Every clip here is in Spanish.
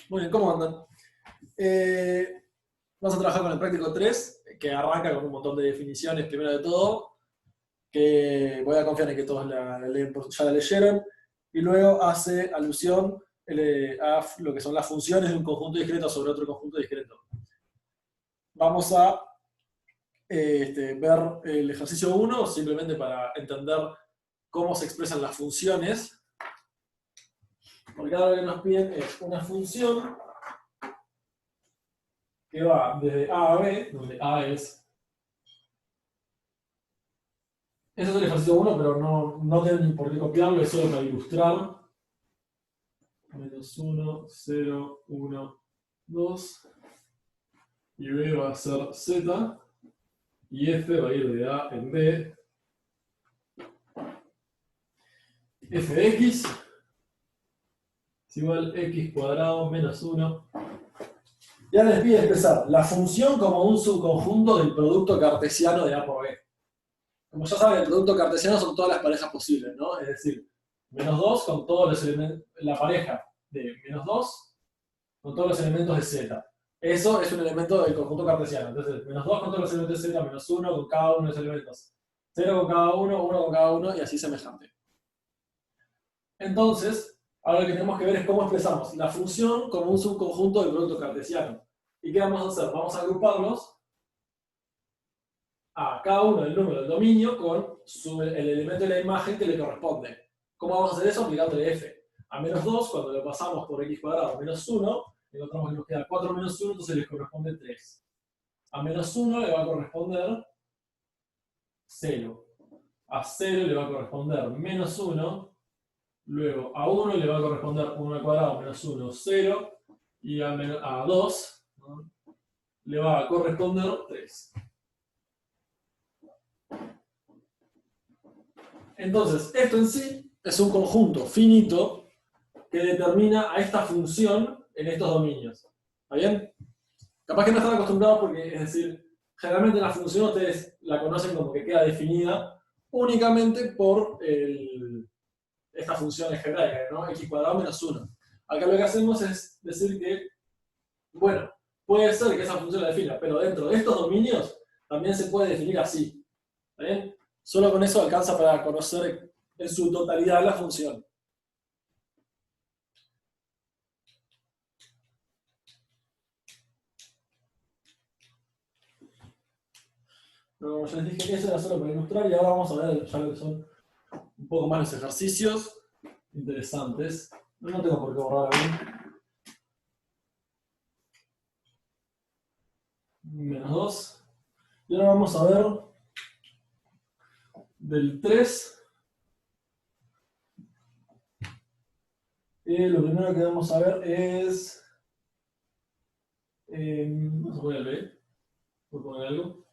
Muy bien, ¿cómo andan? Vamos a trabajar con el práctico 3, que arranca con un montón de definiciones, primero de todo, que voy a confiar en que todos ya la leyeron, y luego hace alusión a lo que son las funciones de un conjunto discreto sobre otro conjunto discreto. Vamos a ver el ejercicio 1, simplemente para entender cómo se expresan las funciones, porque ahora lo que nos piden es una función que va desde A a B, donde A es... Ese es el ejercicio 1, pero no tienen por qué copiarlo, es solo para ilustrar. Menos 1, 0, 1, 2. Y B va a ser Z. Y F va a ir de A en B. F de X es igual a X cuadrado menos 1. Y ahora les pide expresar la función como un subconjunto del producto cartesiano de A por B. Como ya saben, el producto cartesiano son todas las parejas posibles, ¿no? Es decir, menos 2 con todos los elementos, la pareja de menos 2 con todos los elementos de Z. Eso es un elemento del conjunto cartesiano. Entonces, menos 2 con todos los elementos de Z, menos 1 con cada uno de los elementos. 0 con cada uno, 1 con cada uno y así semejante. Entonces, ahora lo que tenemos que ver es cómo expresamos la función como un subconjunto del producto cartesiano. ¿Y qué vamos a hacer? Vamos a agruparlos a cada uno del número del dominio con el elemento de la imagen que le corresponde. ¿Cómo vamos a hacer eso? Aplicándole f. A menos 2, cuando lo pasamos por x cuadrado menos 1, encontramos que nos queda 4 menos 1, entonces le corresponde 3. A menos 1 le va a corresponder 0. A 0 le va a corresponder menos 1. Luego a 1 le va a corresponder 1 al cuadrado menos 1, 0. Y a 2, ¿no?, le va a corresponder 3. Entonces, esto en sí es un conjunto finito que determina a esta función en estos dominios. ¿Está bien? Capaz que no están acostumbrados porque, es decir, generalmente la función ustedes la conocen como que queda definida únicamente por esta función algebraica, ¿no? X cuadrado menos 1. Acá lo que hacemos es decir que, bueno, puede ser que esa función la defina, pero dentro de estos dominios también se puede definir así. ¿Está bien? Solo con eso alcanza para conocer en su totalidad la función. No, ya les dije que eso era solo para ilustrar y ahora vamos a ver ya lo que son un poco más los ejercicios interesantes. No tengo por qué borrar aún. Menos 2. Y ahora vamos a ver del 3. Lo primero que vamos a ver es... vamos a poner el B. Voy a poner algo.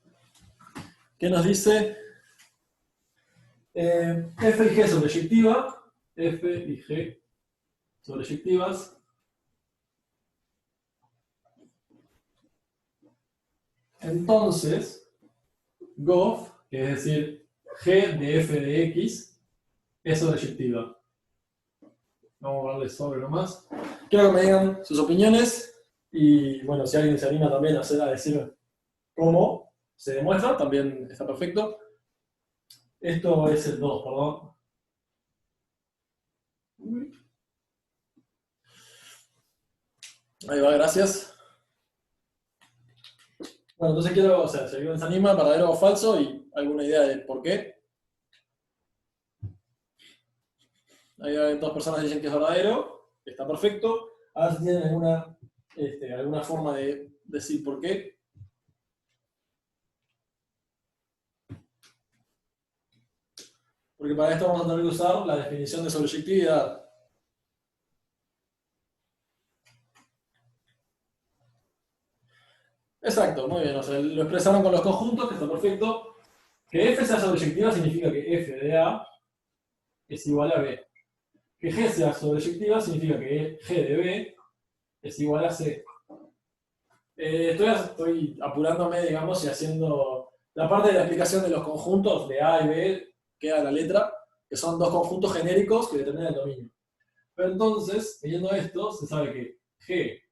¿Qué nos dice? F y G sobreyectiva. F y G sobreyectivas. Entonces, GOF, que es decir, G de F de X, es sobreyectiva. Vamos a darle sobre nomás. Quiero que me digan sus opiniones y, bueno, si alguien se anima también a decir cómo se demuestra, también está perfecto. Esto es el 2, perdón. Ahí va, gracias. Bueno, entonces quiero, o sea, si alguien se anima, verdadero o falso, y alguna idea de por qué. Ahí hay 2 personas que dicen que es verdadero, está perfecto. A ver si tienen alguna forma de decir por qué. Porque para esto vamos a tener que usar la definición de sobreyectividad. Exacto, muy bien. O sea, lo expresaron con los conjuntos, que está perfecto. Que F sea sobreyectiva significa que F de A es igual a B. Que G sea sobreyectiva significa que G de B es igual a C. Estoy apurándome, digamos, y haciendo la parte de la explicación de los conjuntos de A y B, queda la letra, que son 2 conjuntos genéricos que determinan el dominio. Pero entonces, teniendo esto, se sabe que G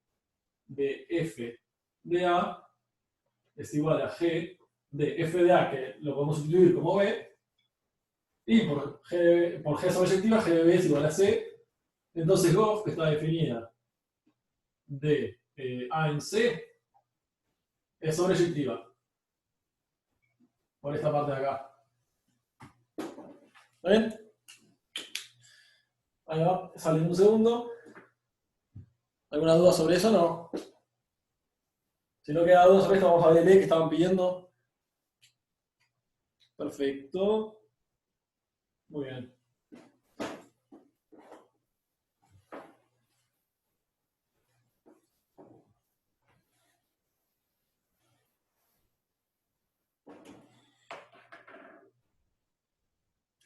de F de A es igual a G de F de A, que lo podemos sustituir como B, y por G sobreyectiva, G de B es igual a C. Entonces Goff, que está definida de A en C, es sobreyectiva. Por esta parte de acá. ¿Está bien? Ahí va, sale en un segundo. ¿Alguna duda sobre eso? No. Si no queda duda sobre esto, vamos a ver que estaban pidiendo. Perfecto. Muy bien.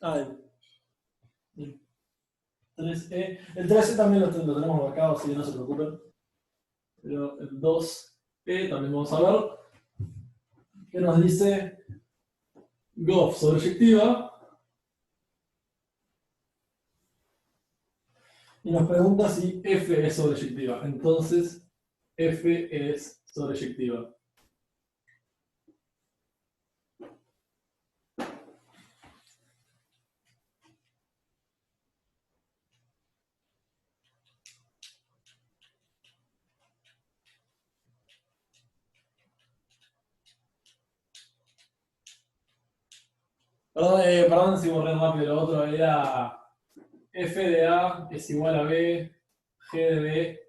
El 3E. El 3E también lo tenemos marcado, así que no se preocupen. Pero el 2E también vamos a ver. ¿Qué nos dice? Goff sobreyectiva. Y nos pregunta si F es sobreyectiva. Entonces, F es sobreyectiva. Perdón si borré rápido, lo otro era F de A es igual a B, G de B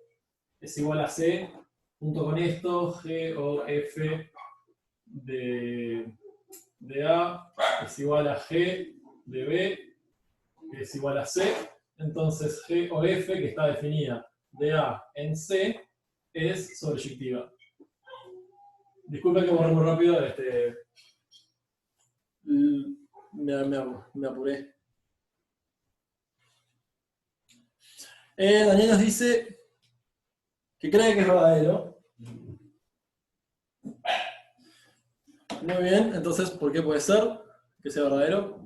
es igual a C, junto con esto, G o F de A es igual a G de B, que es igual a C. Entonces G o F, que está definida de A en C, es sobreyectiva. Disculpen que borré muy rápido, me apuré. Daniel nos dice que cree que es verdadero. Muy bien, entonces, ¿por qué puede ser que sea verdadero?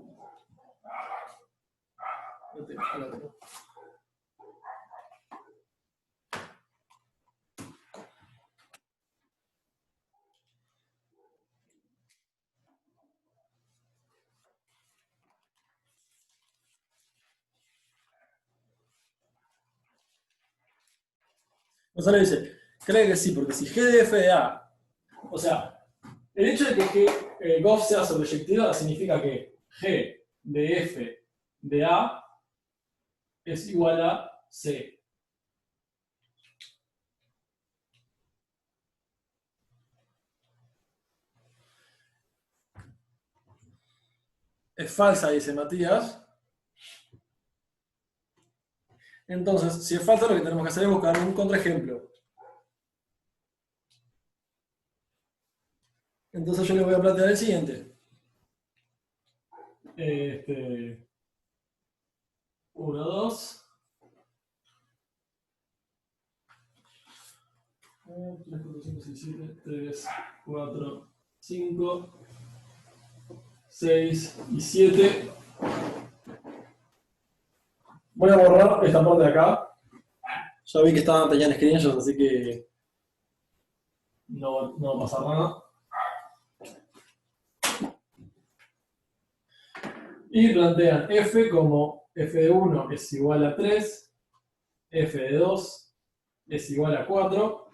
Gonzalo dice, cree que sí, porque si G de F de A, o sea, el hecho de que Goff sea sobreyectiva significa que G de F de A es igual a C. Es falsa, dice Matías. Entonces, si es falsa, lo que tenemos que hacer es buscar un contraejemplo. Entonces yo les voy a plantear el siguiente. 1, 2. 3, 4, 5, 6, 7, 3, 4, 5, 6 y 7. Voy a borrar esta parte de acá. Ya vi que tenían screenshots, así que no va a pasar nada. Y plantean f como f de 1 es igual a 3, f de 2 es igual a 4.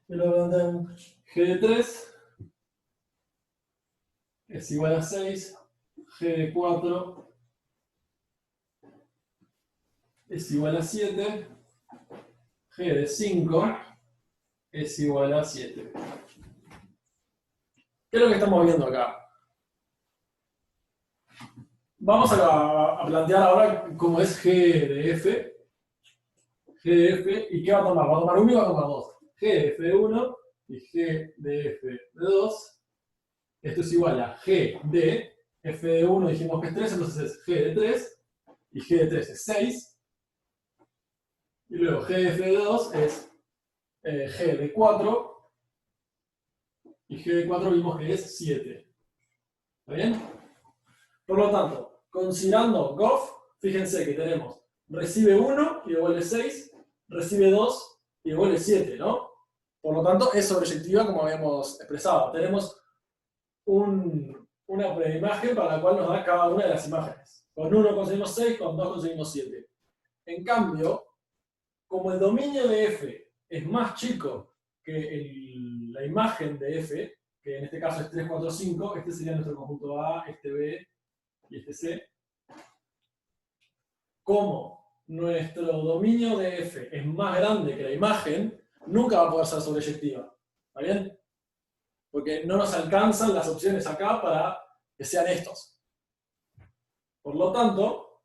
Y luego plantean g de 3 es igual a 6, g de 4 es igual a 7, g de 5 es igual a 7. ¿Qué es lo que estamos viendo acá? Vamos a plantear ahora cómo es G de F. G de F, ¿y qué va a tomar? Va a tomar 1 y va a tomar 2. G de F de 1 y G de F de 2. Esto es igual a G de F de 1, dijimos que es 3, entonces es G de 3. Y G de 3 es 6. Y luego G de F de 2 es G de 4. Y G de 4 vimos que es 7. ¿Está bien? Por lo tanto, considerando Goff, fíjense que tenemos recibe 1 y devuelve 6, recibe 2 y devuelve 7, ¿no? Por lo tanto, es sobreyectiva como habíamos expresado. Tenemos una preimagen para la cual nos da cada una de las imágenes. Con 1 conseguimos 6, con 2 conseguimos 7. En cambio, como el dominio de F es más chico que la imagen de F, que en este caso es 3, 4, 5, este sería nuestro conjunto A, este B y este C. Como nuestro dominio de F es más grande que la imagen, nunca va a poder ser sobreyectiva. ¿Está bien? Porque no nos alcanzan las opciones acá para que sean estos. Por lo tanto,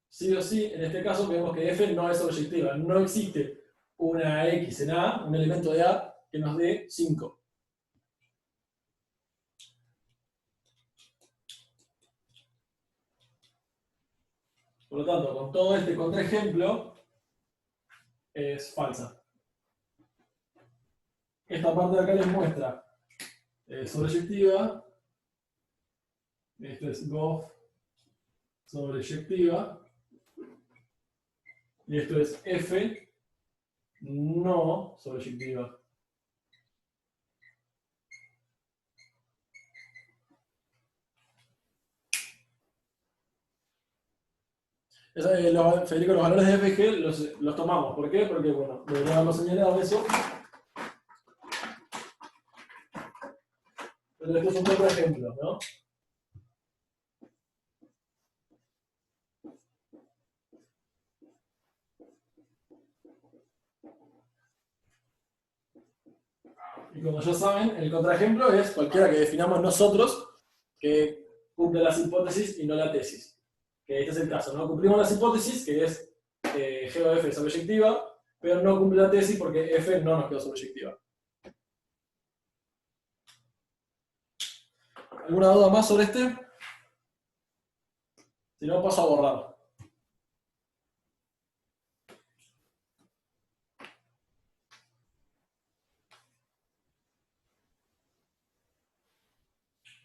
sí o sí, en este caso vemos que F no es sobreyectiva. No existe una X en A, un elemento de A, que nos dé 5. Por lo tanto, con todo este contraejemplo, es falsa. Esta parte de acá les muestra sobreyectiva. Esto es GOF sobreyectiva. Y esto es F no sobreyectiva. Federico, los valores de F y G los tomamos. ¿Por qué? Porque, bueno, debería haberlo señalado eso. Pero esto es un otro ejemplo, ¿no? Y como ya saben, el contraejemplo es cualquiera que definamos nosotros que cumple las hipótesis y no la tesis. Que este es el caso, ¿no? Cumplimos las hipótesis, que es G o F es sobreyectiva, pero no cumple la tesis porque F no nos quedó sobreyectiva. ¿Alguna duda más sobre este? Si no, paso a borrar.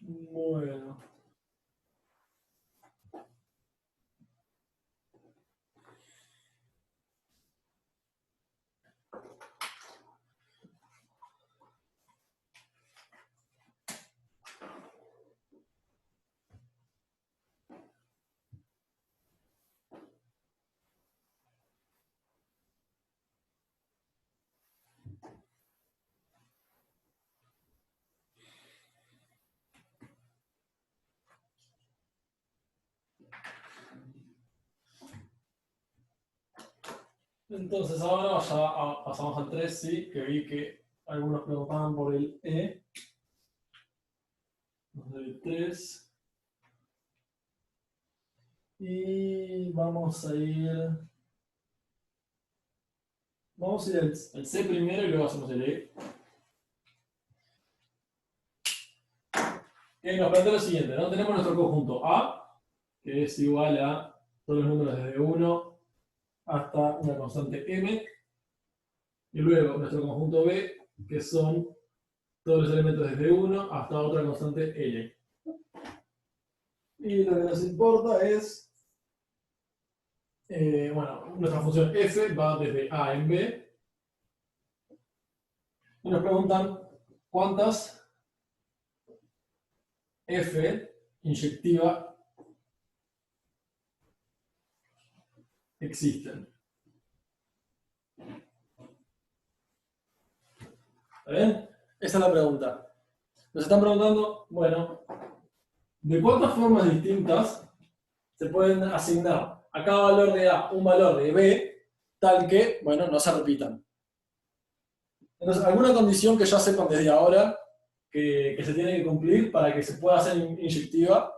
Bueno. Entonces ahora ya pasamos al 3, sí, que vi que algunos preguntaban por el E. El 3. Y vamos a ir... Vamos a ir al C primero y luego hacemos el E. Que nos plantea lo siguiente, ¿no? Tenemos nuestro conjunto A, que es igual a todos los números desde 1 hasta una constante M. Y luego nuestro conjunto B, que son todos los elementos desde 1 hasta otra constante L. Y lo que nos importa es, bueno, nuestra función f va desde A en B. Y nos preguntan cuántas f inyectiva existen. ¿Está bien? Esa es la pregunta. Nos están preguntando, bueno, ¿de cuántas formas distintas se pueden asignar a cada valor de A un valor de B tal que, bueno, no se repitan? Entonces, ¿alguna condición que ya sepan desde ahora que se tiene que cumplir para que se pueda hacer inyectiva?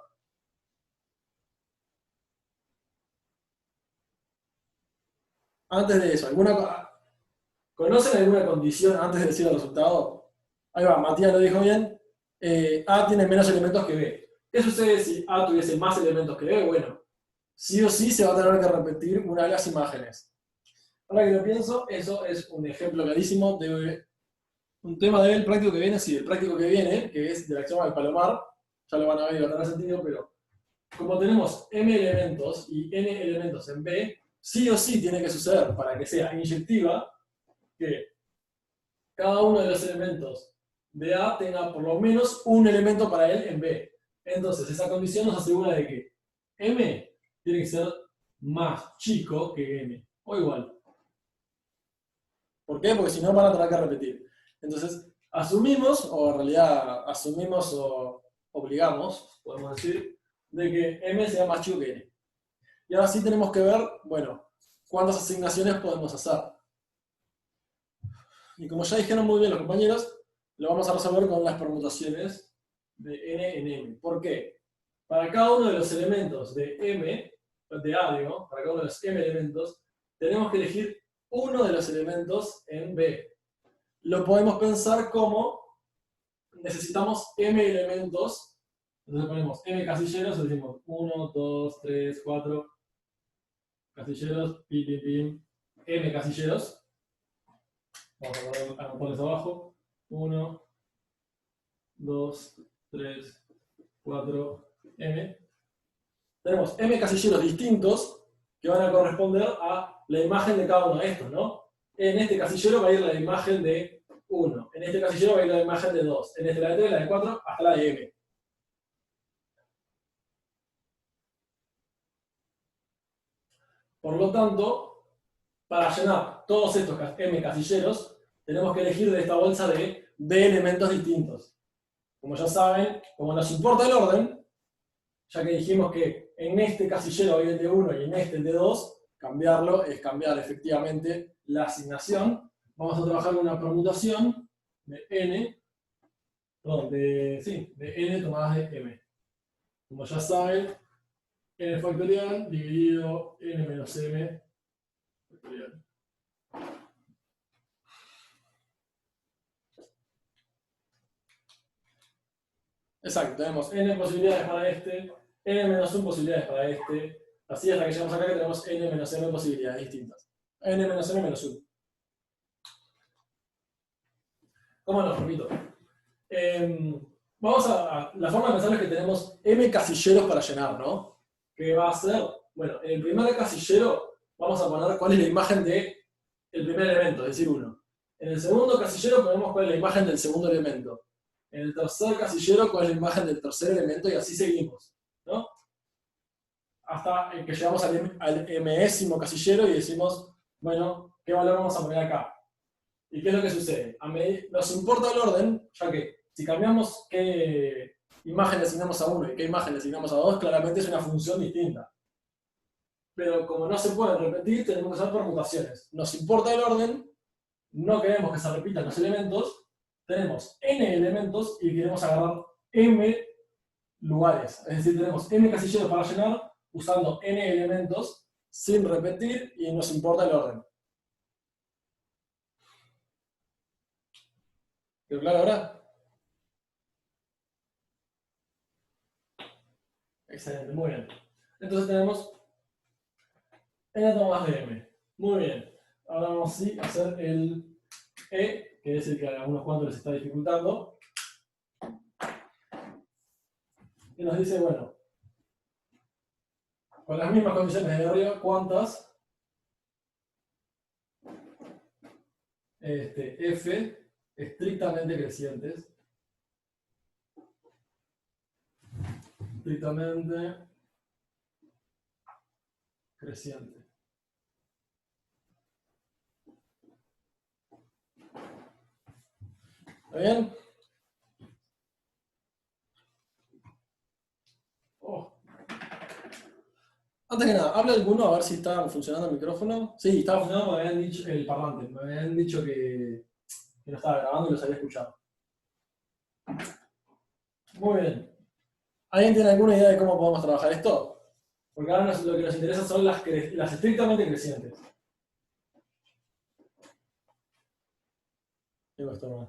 Antes de eso, ¿conocen alguna condición antes de decir el resultado? Ahí va, Matías lo dijo bien. A tiene menos elementos que B. ¿Qué sucede si A tuviese más elementos que B? Bueno, sí o sí se va a tener que repetir una de las imágenes. Ahora que lo pienso, eso es un ejemplo clarísimo de un tema del práctico que viene, sí, el práctico que viene, que es de la axioma del palomar, ya lo van a ver y va a tener sentido, pero como tenemos m elementos y n elementos en B, sí o sí tiene que suceder para que sea inyectiva que cada uno de los elementos de A tenga por lo menos un elemento para él en B. Entonces, esa condición nos asegura de que M tiene que ser más chico que N, o igual. ¿Por qué? Porque si no van a tener que repetir. Entonces, asumimos, o en realidad asumimos o obligamos, podemos decir, de que M sea más chico que N. Y ahora sí tenemos que ver, bueno, cuántas asignaciones podemos hacer. Y como ya dijeron muy bien los compañeros, lo vamos a resolver con las permutaciones de n en m. ¿Por qué? Para cada uno de los elementos de m, de A, digo, para cada uno de los m elementos, tenemos que elegir uno de los elementos en B. Lo podemos pensar como necesitamos m elementos, entonces ponemos m casilleros, y decimos 1, 2, 3, 4 casilleros, pim, pim, pim, m casilleros. Vamos a ponerles abajo. 1, 2, 3, 4, m. Tenemos m casilleros distintos que van a corresponder a la imagen de cada uno de estos, ¿no? En este casillero va a ir la imagen de 1. En este casillero va a ir la imagen de 2. En este la de 3, la de 4, hasta la de m. Por lo tanto, para llenar todos estos m casilleros, tenemos que elegir de esta bolsa de b elementos distintos. Como ya saben, como nos importa el orden, ya que dijimos que en este casillero hay el de 1 y en este el de 2, cambiarlo es cambiar efectivamente la asignación. Vamos a trabajar con una permutación de n, perdón, de n tomadas de m. Como ya saben, n factorial dividido n menos m factorial. Exacto, tenemos n posibilidades para este, n menos 1 posibilidades para este, así hasta que llegamos acá que tenemos n menos m posibilidades distintas. N menos m menos 1. ¿Cómo lo repito? Vamos a la forma de pensar es que tenemos m casilleros para llenar, ¿no? ¿Qué va a ser? Bueno, en el primer casillero vamos a poner cuál es la imagen del primer elemento, es decir, 1. En el segundo casillero ponemos cuál es la imagen del segundo elemento. En el tercer casillero cuál es la imagen del tercer elemento y así seguimos, ¿no? Hasta que llegamos al mésimo casillero y decimos, bueno, ¿qué valor vamos a poner acá? ¿Y qué es lo que sucede? Nos importa el orden, ya que si cambiamos qué imagen le asignamos a uno y qué imagen le asignamos a dos, claramente es una función distinta. Pero como no se pueden repetir, tenemos que hacer permutaciones. Nos importa el orden, no queremos que se repitan los elementos, tenemos n elementos y queremos agarrar m lugares. Es decir, tenemos m casilleros para llenar usando n elementos sin repetir y nos importa el orden. ¿Quedó claro ahora? Excelente, muy bien. Entonces tenemos n tomadas de m. Muy bien. Ahora vamos a hacer el e, que es el que a algunos cuantos les está dificultando. Y nos dice, bueno, con las mismas condiciones de arriba, ¿cuántas f estrictamente crecientes? Estrictamente creciente. ¿Está bien? Oh. Antes que nada, ¿habla alguno a ver si está funcionando el micrófono? Sí, estaba funcionando, me habían dicho el parlante, me habían dicho que no estaba grabando y los había escuchado. Muy bien. ¿Alguien tiene alguna idea de cómo podemos trabajar esto? Porque ahora lo que nos interesa son las estrictamente crecientes. Tengo esto más.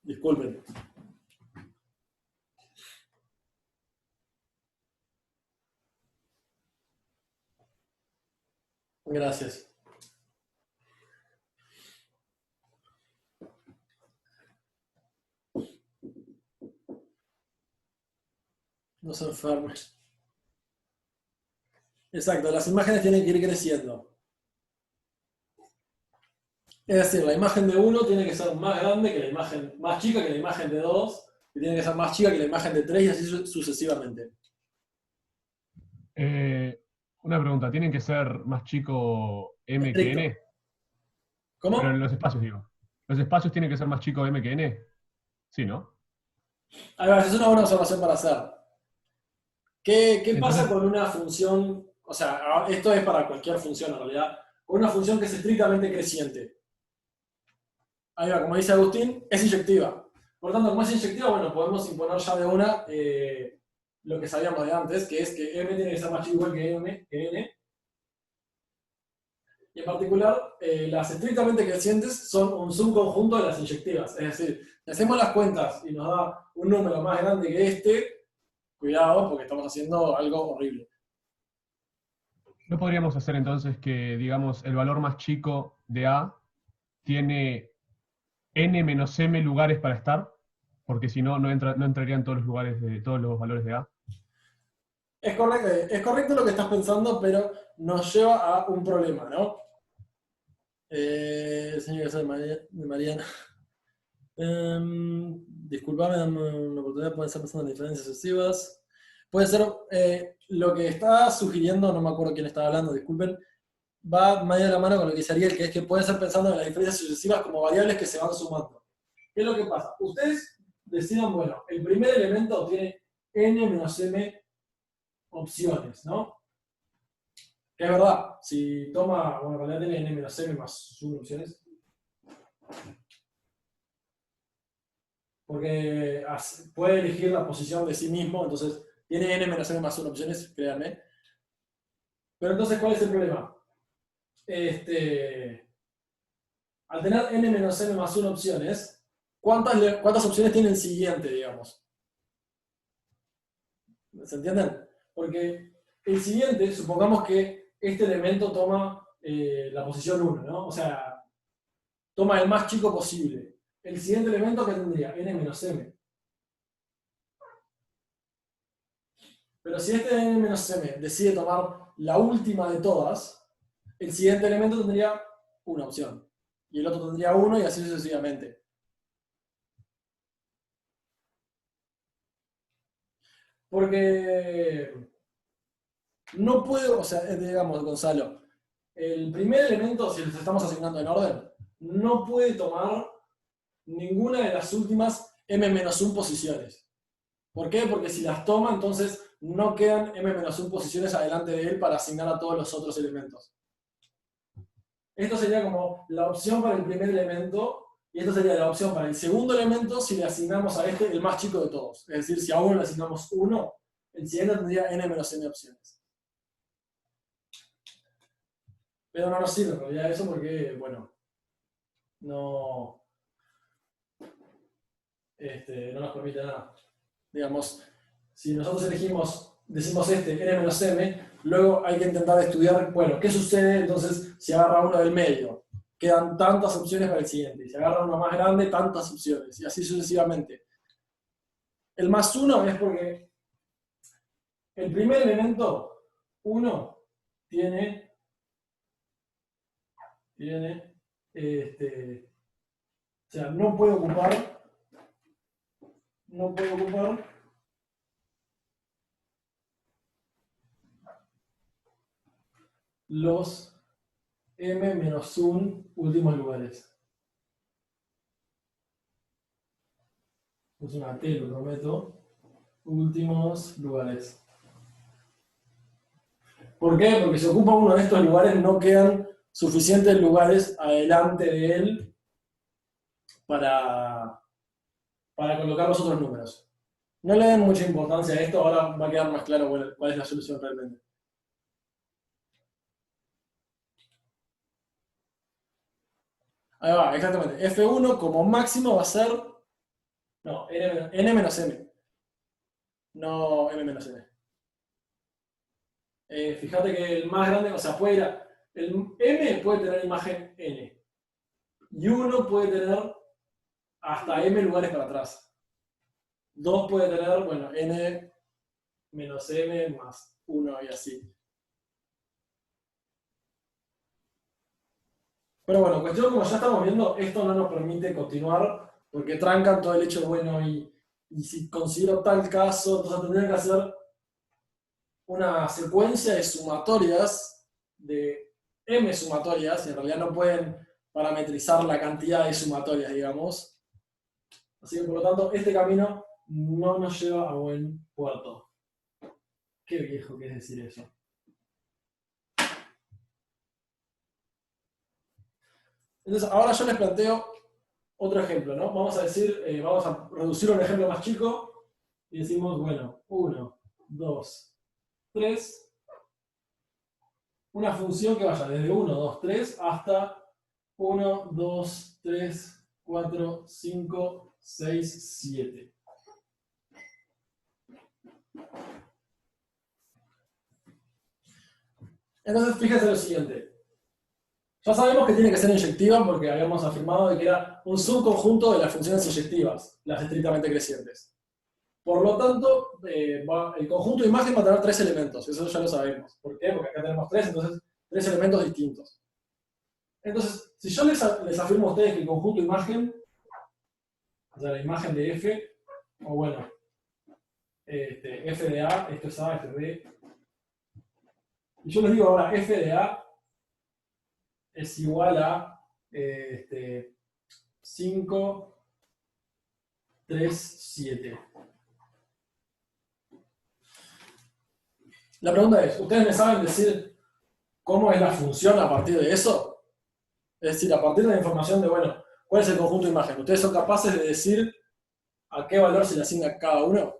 Disculpen. Gracias. No se enfermen. Exacto, las imágenes tienen que ir creciendo. Es decir, la imagen de 1 tiene que ser más grande que la imagen, más chica que la imagen de 2, que tiene que ser más chica que la imagen de 3 y así sucesivamente. Una pregunta, ¿tienen que ser más chico M que Estricto. N? Pero en ¿Cómo? los espacios, digo. ¿Los espacios tienen que ser más chico M que N? Sí, ¿no? A ver, es una buena observación para hacer. ¿Qué pasa Entonces, con una función? O sea, esto es para cualquier función en realidad. Con una función que es estrictamente creciente. Ahí va, como dice Agustín, es inyectiva. Por lo tanto, como es inyectiva, bueno, podemos imponer ya de una lo que sabíamos de antes, que es que M tiene que ser más chico igual que N. Y en particular, las estrictamente crecientes son un subconjunto de las inyectivas. Es decir, si hacemos las cuentas y nos da un número más grande que este, cuidado porque estamos haciendo algo horrible. ¿no podríamos hacer entonces que, digamos, el valor más chico de A tiene N menos M lugares para estar? Porque si no, no entrarían todos los lugares de todos los valores de A. Es correcto lo que estás pensando, pero nos lleva a un problema, ¿no? Señor de Mariana. Disculpame, dame una oportunidad, pueden ser pensando en diferencias sucesivas. Puede ser lo que está sugiriendo, no me acuerdo quién estaba hablando, disculpen, va medio de la mano con lo que dice Ariel, que es que puede ser pensando en las diferencias sucesivas como variables que se van sumando. ¿Qué es lo que pasa? Ustedes decidan, bueno, el primer elemento tiene n menos m opciones, ¿no? Que es verdad, si toma, bueno, en realidad tiene n menos m más 1 opciones, porque puede elegir la posición de sí mismo, entonces tiene n menos m más 1 opciones, créanme. Pero entonces, ¿cuál es el problema? Al tener n menos m más 1 opciones, ¿cuántas opciones tiene el siguiente, digamos? ¿Se entienden? Porque el siguiente, supongamos que este elemento toma la posición 1, ¿no? O sea, toma el más chico posible. El siguiente elemento que tendría n menos m. Pero si este n menos m decide tomar la última de todas, el siguiente elemento tendría una opción. Y el otro tendría uno y así sucesivamente. Porque no puedo, o sea, digamos, Gonzalo, el primer elemento, si les estamos asignando en orden, no puede tomar ninguna de las últimas m-1 posiciones. ¿Por qué? Porque si las toma, entonces no quedan m-1 posiciones adelante de él para asignar a todos los otros elementos. Esto sería como la opción para el primer elemento, y esto sería la opción para el segundo elemento si le asignamos a este el más chico de todos. Es decir, si a uno le asignamos 1, el siguiente tendría n-m opciones. Pero no nos sirve en realidad eso porque, bueno, no, no nos permite nada. Digamos, si nosotros decimos n-m, luego hay que intentar estudiar, bueno, ¿qué sucede entonces si agarra uno del medio? Quedan tantas opciones para el siguiente. Si agarra uno más grande, tantas opciones. Y así sucesivamente. El más 1 es porque el primer elemento, 1, tiene, o sea, no puede ocupar los m-1 últimos lugares. Es una T, lo prometo. Últimos lugares. ¿Por qué? Porque si ocupa uno de estos lugares, no quedan suficientes lugares adelante de él para, para colocar los otros números. No le den mucha importancia a esto, ahora va a quedar más claro cuál es la solución realmente. Ahí va, exactamente. F1 como máximo va a ser. No, n menos m. No m-m. Fíjate que el más grande, o sea, el m puede tener imagen n. Y 1 puede tener hasta m lugares para atrás. 2 puede tener, bueno, n menos m más 1 y así. Pero bueno, cuestión, como ya estamos viendo, esto no nos permite continuar porque trancan todo el hecho de, bueno, y si considero tal caso, entonces tendría que hacer una secuencia de sumatorias, de m sumatorias, y en realidad no pueden parametrizar la cantidad de sumatorias, digamos. Así que por lo tanto, este camino no nos lleva a buen puerto. Qué viejo que es decir eso. Entonces, ahora yo les planteo otro ejemplo, ¿no? Vamos a decir, vamos a reducir un ejemplo más chico y decimos, bueno, 1, 2, 3. Una función que vaya desde 1, 2, 3 hasta 1, 2, 3, 4, 5, 6, 7. Entonces, fíjense lo siguiente. Ya sabemos que tiene que ser inyectiva porque habíamos afirmado de que era un subconjunto de las funciones inyectivas, las estrictamente crecientes. Por lo tanto, el conjunto de imagen va a tener 3 elementos, eso ya lo sabemos. ¿Por qué? Porque acá tenemos 3, entonces 3 elementos distintos. Entonces, si yo les afirmo a ustedes que el conjunto de imagen, o sea, la imagen de f, o bueno, f de a, esto es a, esto es b, y yo les digo ahora f de a es igual a 5, 3, 7. La pregunta es, ¿ustedes me saben decir cómo es la función a partir de eso? Es decir, a partir de la información de, bueno, ¿cuál es el conjunto de imagen? ¿Ustedes son capaces de decir a qué valor se le asigna cada uno?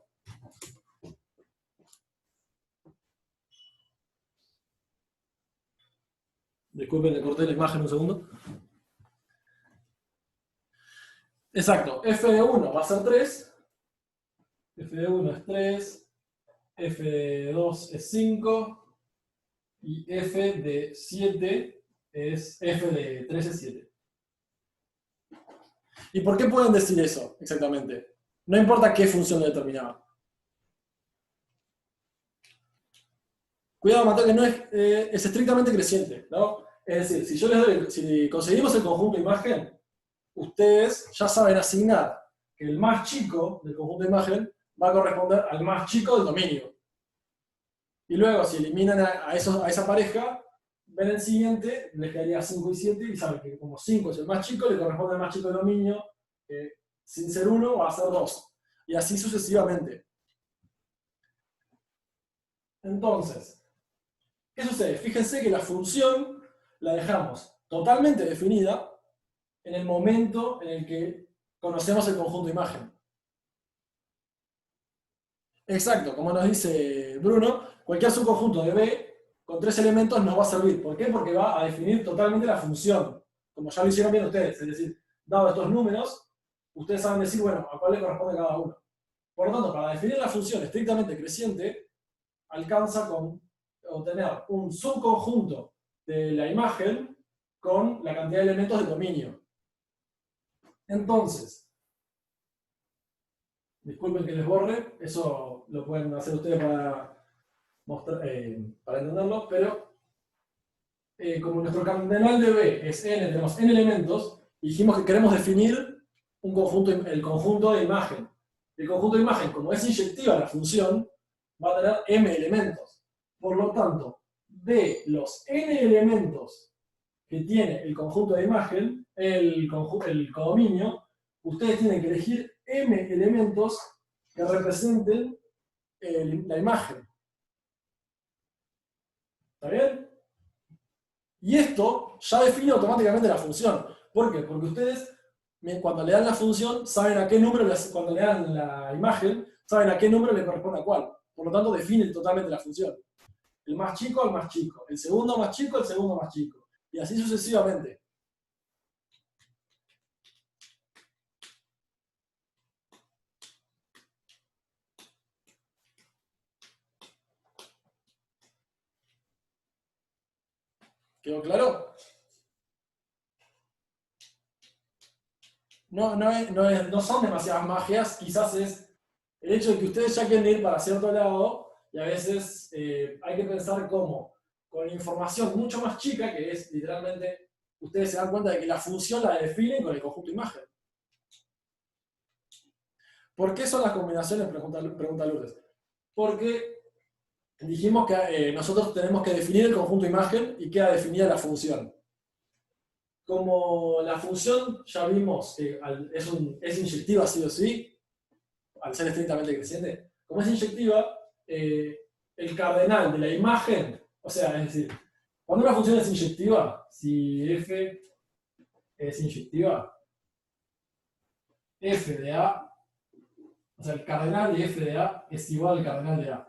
Disculpen, le corté la imagen un segundo. Exacto, f de 1 va a ser 3, f de 1 es 3, f de 2 es 5, y f de 7 es, f de 3 es 7. ¿Y por qué pueden decir eso exactamente? No importa qué función determinada. Cuidado, Mateo, que no es estrictamente creciente, ¿no? Es decir, si yo les doy, si conseguimos el conjunto de imagen, ustedes ya saben asignar que el más chico del conjunto de imagen va a corresponder al más chico del dominio. Y luego, si eliminan a esa pareja, ven el siguiente, les quedaría 5 y 7, y saben que como 5 es el más chico, le corresponde al más chico del dominio, que sin ser 1 va a ser 2. Y así sucesivamente. Entonces, ¿qué sucede? Fíjense que la función la dejamos totalmente definida en el momento en el que conocemos el conjunto de imagen. Exacto, como nos dice Bruno, cualquier subconjunto de B con 3 elementos nos va a servir. ¿Por qué? Porque va a definir totalmente la función, como ya lo hicieron bien ustedes. Es decir, dado estos números, ustedes saben decir, bueno, a cuál le corresponde cada uno. Por lo tanto, para definir la función estrictamente creciente, alcanza con obtener un subconjunto de la imagen con la cantidad de elementos del dominio. Entonces, disculpen que les borre, eso lo pueden hacer ustedes para entenderlo, pero como nuestro candenal de B es n, tenemos n elementos, dijimos que queremos definir un conjunto, el conjunto de imagen. El conjunto de imagen, como es inyectiva la función, va a tener m elementos. Por lo tanto, de los n elementos que tiene el conjunto de imagen, el codominio, ustedes tienen que elegir m elementos que representen la imagen. ¿Está bien? Y esto ya define automáticamente la función. ¿Por qué? Porque ustedes, cuando le dan la función, saben a qué número, cuando le dan la imagen, saben a qué número le corresponde a cuál. Por lo tanto, definen totalmente la función. El más chico al más chico. El segundo más chico al segundo más chico. Y así sucesivamente. ¿Quedó claro? No son demasiadas magias, quizás es el hecho de que ustedes ya quieren ir para cierto lado Y a veces hay que pensar cómo, con información mucho más chica, que es literalmente, ustedes se dan cuenta de que la función la definen con el conjunto imagen. ¿Por qué son las combinaciones? Pregunta Lourdes. Porque dijimos que nosotros tenemos que definir el conjunto imagen y queda definida la función. Como la función ya vimos que es inyectiva sí o sí, al ser estrictamente creciente, como es inyectiva, el cardenal de la imagen, o sea, es decir, cuando una función es inyectiva, si f es inyectiva, f de a, o sea, el cardenal de f de a es igual al cardenal de a.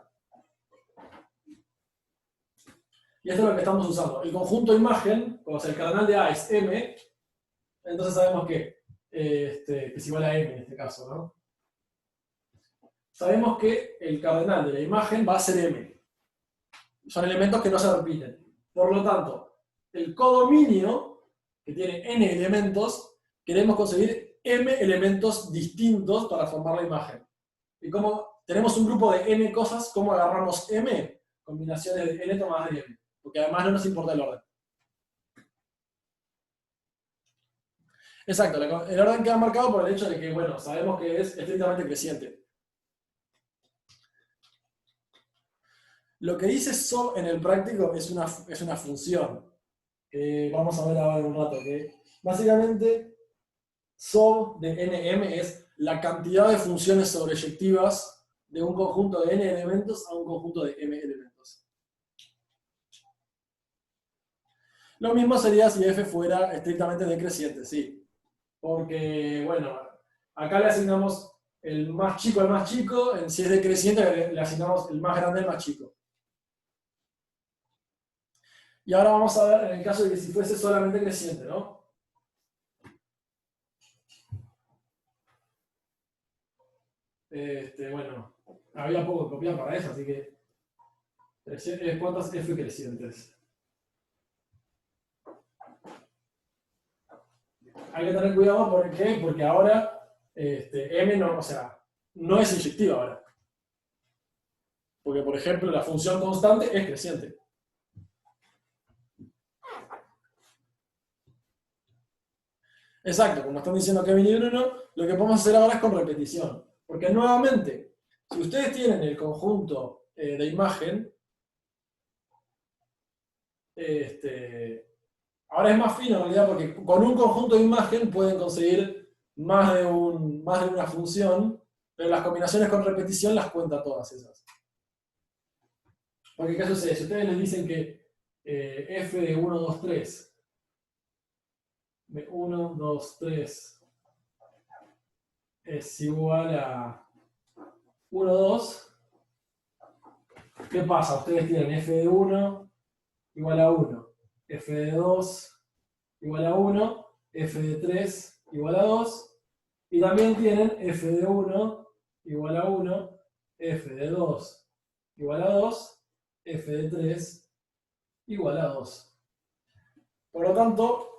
Y esto es lo que estamos usando. El conjunto imagen, o sea, el cardenal de a es m, entonces sabemos que es igual a m en este caso, ¿no? Sabemos que el cardenal de la imagen va a ser m. Son elementos que no se repiten. Por lo tanto, el codominio, que tiene n elementos, queremos conseguir m elementos distintos para formar la imagen. Y como tenemos un grupo de n cosas, ¿cómo agarramos m? Combinaciones de n tomadas de m. Porque además no nos importa el orden. Exacto, el orden queda marcado por el hecho de que, bueno, sabemos que es estrictamente creciente. Lo que dice SOB en el práctico es una función. Vamos a ver ahora en un rato. Que básicamente, SOB de NM es la cantidad de funciones sobreyectivas de un conjunto de n elementos a un conjunto de m elementos. Lo mismo sería si f fuera estrictamente decreciente, sí. Porque, bueno, acá le asignamos el más chico al más chico, si es decreciente le asignamos el más grande al más chico. Y ahora vamos a ver en el caso de que si fuese solamente creciente, ¿no? Bueno, había poco que copiar para eso, así que... ¿Cuántas f crecientes? Hay que tener cuidado, ¿por qué? Porque ahora m no, o sea, no es inyectiva ahora. Porque, por ejemplo, la función constante es creciente. Exacto, como están diciendo Kevin y Bruno, lo que podemos hacer ahora es con repetición. Porque nuevamente, si ustedes tienen el conjunto de imagen, ahora es más fino en realidad porque con un conjunto de imagen pueden conseguir más de una función, pero las combinaciones con repetición las cuenta todas esas. Porque ¿qué sucede? Si ustedes les dicen que f de 1, 2, 3 de 1, 2, 3 es igual a 1, 2, ¿qué pasa? Ustedes tienen f de 1 igual a 1, f de 2 igual a 1, f de 3 igual a 2, y también tienen f de 1 igual a 1, f de 2 igual a 2, f de 3 igual a 2. Por lo tanto,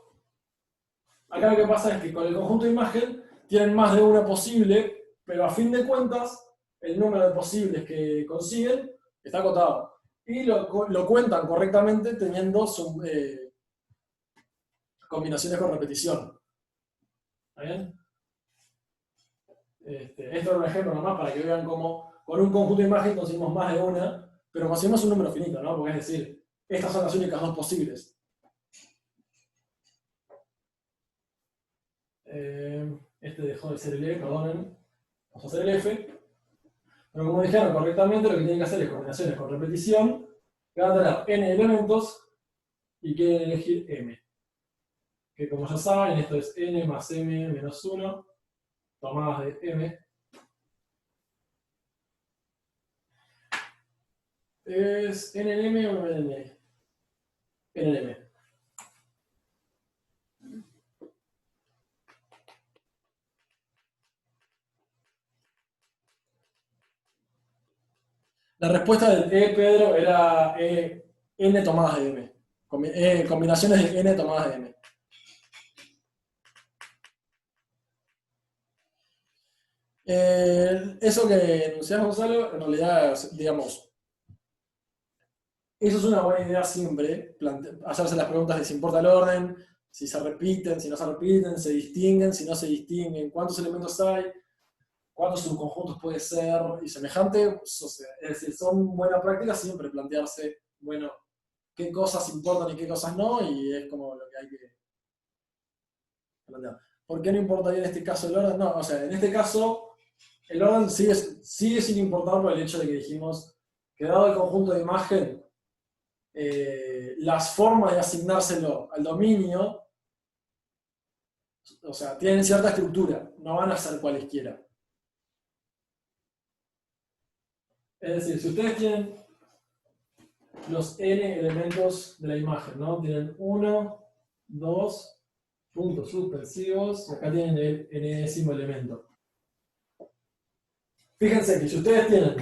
acá lo que pasa es que con el conjunto de imagen tienen más de una posible, pero a fin de cuentas, el número de posibles que consiguen está acotado. Y lo cuentan correctamente teniendo combinaciones con repetición. ¿Está bien? Esto es un ejemplo nomás para que vean cómo con un conjunto de imagen conseguimos más de una, pero conseguimos un número finito, ¿no? Porque es decir, estas son las únicas dos posibles. Este dejó de ser el E, perdonen. Vamos a hacer el F. Pero como dijeron correctamente, lo que tienen que hacer es combinaciones con repetición, que van a tener n elementos y quieren elegir m. Que como ya saben, esto es n más m menos 1, tomadas de m. ¿Es NM o NM? NM. La respuesta del E, Pedro, era n tomadas de m. Combinaciones de n tomadas de m. Eso que enunciás, Gonzalo, en realidad, digamos, eso es una buena idea siempre, hacerse las preguntas de si importa el orden, si se repiten, si no se repiten, se distinguen, si no se distinguen, cuántos elementos hay, cuántos subconjuntos puede ser y semejante. O sea, es decir, son buenas prácticas siempre plantearse, bueno, qué cosas importan y qué cosas no, y es como lo que hay que plantear. ¿Por qué no importaría en este caso el orden? No, o sea, en este caso el orden sigue sin importar por el hecho de que dijimos que dado el conjunto de imagen, las formas de asignárselo al dominio, o sea, tienen cierta estructura, no van a ser cualesquiera. Es decir, si ustedes tienen los n elementos de la imagen, ¿no? Tienen 1, 2 puntos suspensivos, y acá tienen el enésimo elemento. Fíjense que si ustedes tienen,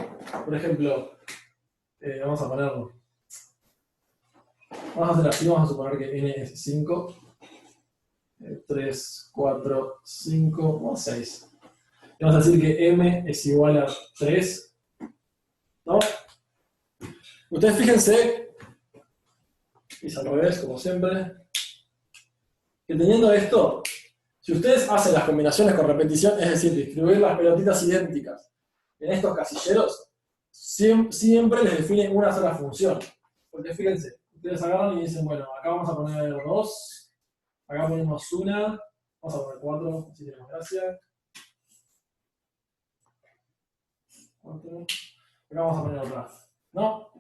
por ejemplo, vamos a ponerlo, vamos a hacer así, vamos a suponer que n es 5, 3, 4, 5 o 6. Y vamos a decir que m es igual a 3, ¿no? Ustedes fíjense, y es al revés, como siempre, que teniendo esto, si ustedes hacen las combinaciones con repetición, es decir, distribuir las pelotitas idénticas en estos casilleros, siempre les define una sola función. Porque fíjense, ustedes agarran y dicen, bueno, acá vamos a poner 2, acá ponemos 1, vamos a poner 4, si tenemos gracia. 4, acá vamos a poner otra, ¿no?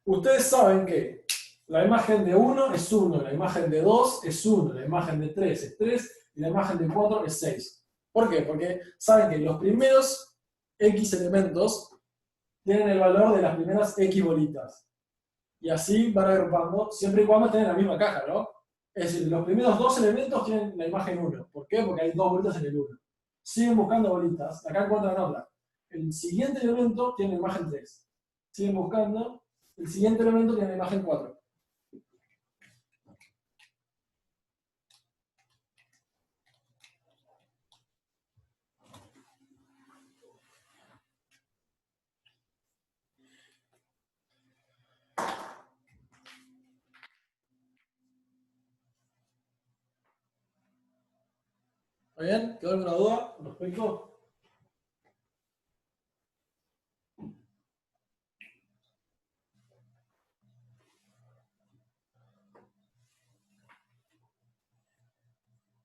Ustedes saben que la imagen de 1 es 1, la imagen de 2 es 1, la imagen de 3 es 3 y la imagen de 4 es 6. ¿Por qué? Porque saben que los primeros X elementos tienen el valor de las primeras X bolitas. Y así van agrupando, siempre y cuando estén en la misma caja, ¿no? Es decir, los primeros dos elementos tienen la imagen 1. ¿Por qué? Porque hay dos bolitas en el 1. Siguen buscando bolitas, acá encuentran otra. El siguiente elemento tiene la imagen 3. Siguen buscando, el siguiente elemento tiene la imagen 4. ¿Está bien? ¿Quedó alguna duda al respecto?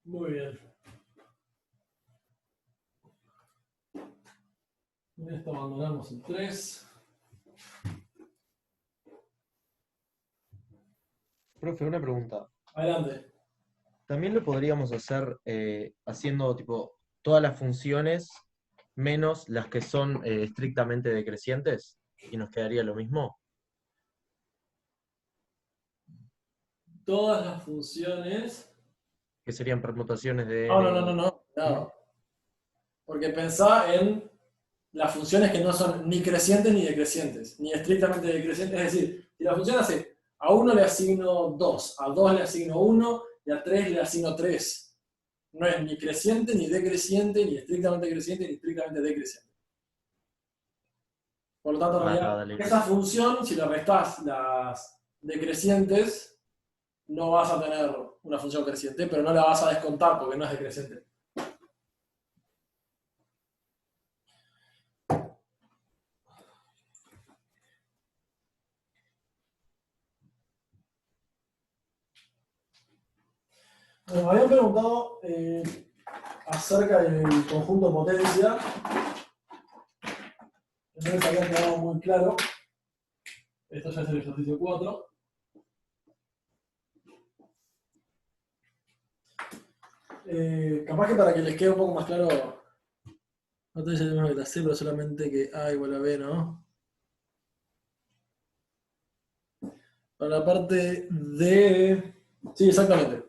Muy bien. En esto abandonamos el 3. Profe, una pregunta. Adelante. ¿También lo podríamos hacer haciendo tipo todas las funciones menos las que son estrictamente decrecientes? ¿Y nos quedaría lo mismo? Todas las funciones. Que serían permutaciones de No. Cuidado. Porque pensá en las funciones que no son ni crecientes ni decrecientes, ni estrictamente decrecientes. Es decir, si la función hace a 1 le asigno 2, a 2 le asigno 1 y a 3 le asigno 3. No es ni creciente, ni decreciente, ni estrictamente creciente, ni estrictamente decreciente. Por lo tanto, en realidad, esa función, si le restás las decrecientes, no vas a tener una función creciente, pero no la vas a descontar porque no es decreciente. Me habían preguntado acerca del conjunto potencia. No les había quedado muy claro. Esto ya es el ejercicio 4. Capaz que para que les quede un poco más claro, no tenéis el mismo que la C, pero solamente que A igual a B, ¿no? Para la parte de... Sí, exactamente.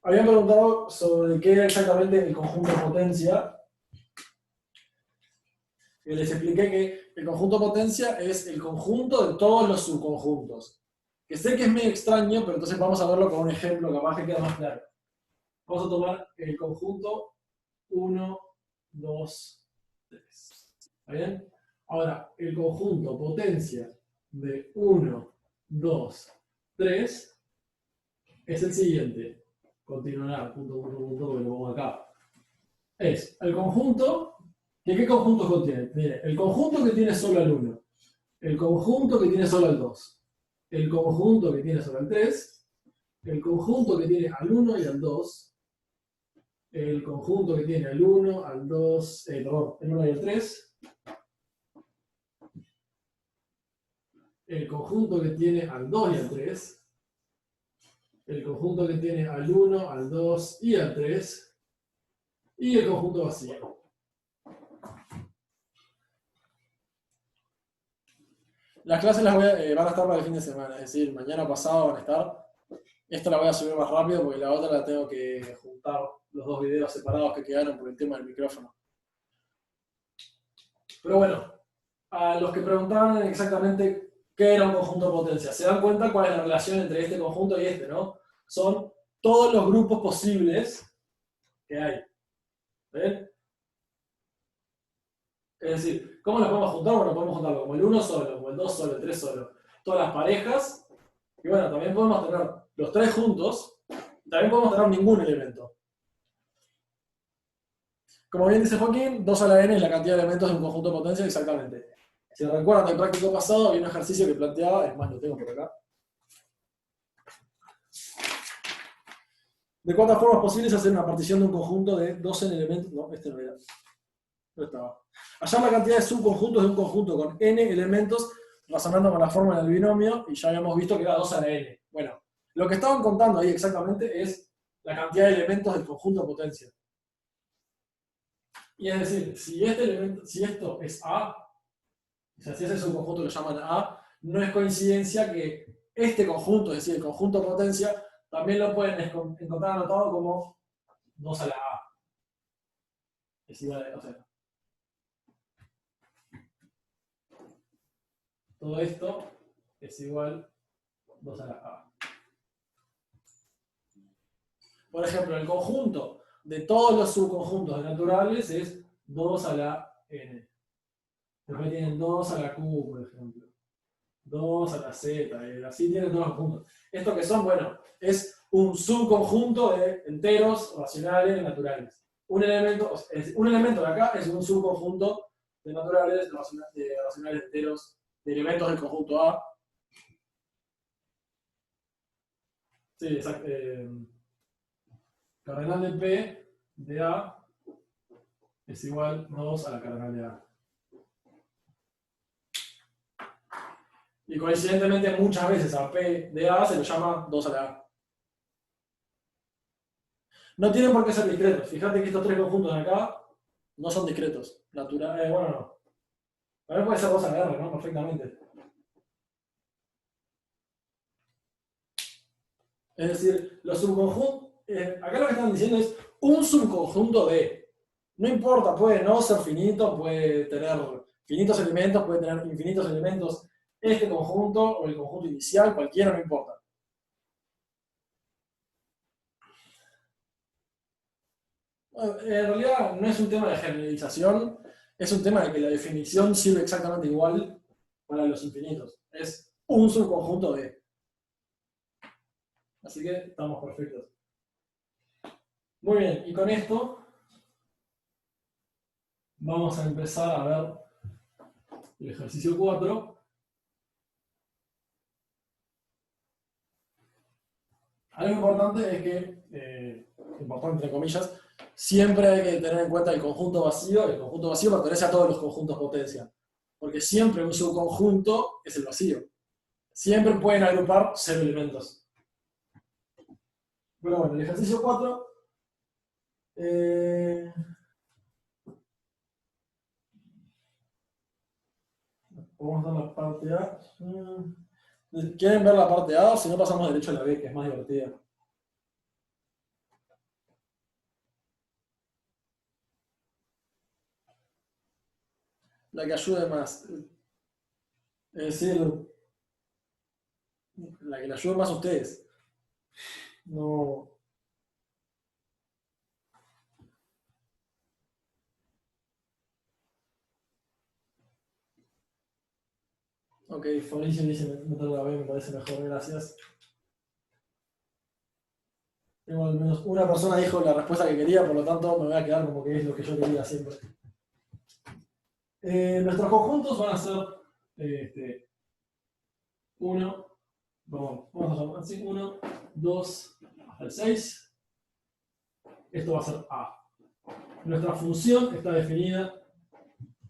Habían preguntado sobre qué era exactamente el conjunto potencia. Y les expliqué que el conjunto potencia es el conjunto de todos los subconjuntos. Que sé que es medio extraño, pero entonces vamos a verlo con un ejemplo capaz que queda más claro. Vamos a tomar el conjunto 1, 2, 3. ¿Está bien? Ahora, el conjunto potencia de 1, 2, 3 es el siguiente. Continuará, punto, que lo pongo acá. Es el conjunto, ¿qué conjuntos contiene? Mire, el conjunto que tiene solo el 1, el conjunto que tiene solo el 2, el conjunto que tiene solo el 3, el conjunto que tiene al 1 y al 2, el conjunto que tiene al 1, al 2, perdón, el 1 y el 3, el conjunto que tiene al 2 y al 3, el conjunto que tiene al 1, al 2 y al 3, y el conjunto vacío. Las clases van a estar para el fin de semana, es decir, mañana o pasado van a estar. Esta la voy a subir más rápido porque la otra la tengo que juntar los dos videos separados que quedaron por el tema del micrófono. Pero bueno, a los que preguntaban exactamente qué era un conjunto de potencia, se dan cuenta cuál es la relación entre este conjunto y este, ¿no? Son todos los grupos posibles que hay. ¿Ven? Es decir, ¿cómo los podemos juntar? Bueno, podemos juntarlo como el 1 solo, como el 2 solo, el 3 solo. Todas las parejas. Y bueno, también podemos tener los 3 juntos. Y también podemos tener ningún elemento. Como bien dice Joaquín, 2 a la n es la cantidad de elementos de un conjunto de potencia exactamente. Si recuerdan del práctico pasado, había un ejercicio que planteaba, es más, lo tengo por acá. ¿De cuántas formas posibles hacer una partición de un conjunto de 12 elementos? No, este no era. No estaba. Hallar la cantidad de subconjuntos de un conjunto con n elementos razonando con la fórmula del binomio, y ya habíamos visto que era 2 a la n. Bueno, lo que estaban contando ahí exactamente es la cantidad de elementos del conjunto de potencia. Y es decir, si esto es A, o sea, si ese subconjunto lo llaman A, no es coincidencia que este conjunto, es decir, el conjunto de potencia, también lo pueden encontrar anotado como 2 a la A. Es igual a, o sea, todo esto es igual 2 a la A. Por ejemplo, el conjunto de todos los subconjuntos de naturales es 2 a la n. Después tienen 2 a la q, por ejemplo. 2 a la z, y así tienen todos los conjuntos. Esto que son, bueno, es un subconjunto de enteros racionales naturales. Un elemento de acá es un subconjunto de naturales, de racionales enteros, de elementos del conjunto A. Sí, exacto. Cardenal de P de A es igual 2 a la cardenal de A. Y coincidentemente muchas veces a P de A se lo llama 2 a la A. No tienen por qué ser discretos. Fíjate que estos 3 conjuntos de acá no son discretos. Bueno, no. También puede ser 2 a la R, ¿no? Perfectamente. Es decir, los subconjuntos... acá lo que están diciendo es un subconjunto de... No importa, puede no ser finito, puede tener finitos elementos, puede tener infinitos elementos. Este conjunto o el conjunto inicial, cualquiera, no importa. Bueno, en realidad no es un tema de generalización, es un tema de que la definición sirve exactamente igual para los infinitos. Es un subconjunto de... Así que estamos perfectos. Muy bien, y con esto vamos a empezar a ver el ejercicio 4. Algo importante es que, importante entre comillas, siempre hay que tener en cuenta el conjunto vacío. El conjunto vacío pertenece a todos los conjuntos potencia. Porque siempre un subconjunto es el vacío. Siempre pueden agrupar 0 elementos. Pero bueno, el ejercicio 4. Vamos a dar la parte A. ¿Quieren ver la parte A? Si no, pasamos derecho a la B, que es más divertida. La que ayude más. Es decir, la que le ayude más a ustedes. No. Ok, Fabricio dice meter la B, me parece mejor, gracias. Tengo al menos una persona dijo la respuesta que quería, por lo tanto me voy a quedar como que es lo que yo quería siempre. Nuestros conjuntos van a ser 1, vamos a llamar así, 1, 2, hasta el 6. Esto va a ser A. Nuestra función está definida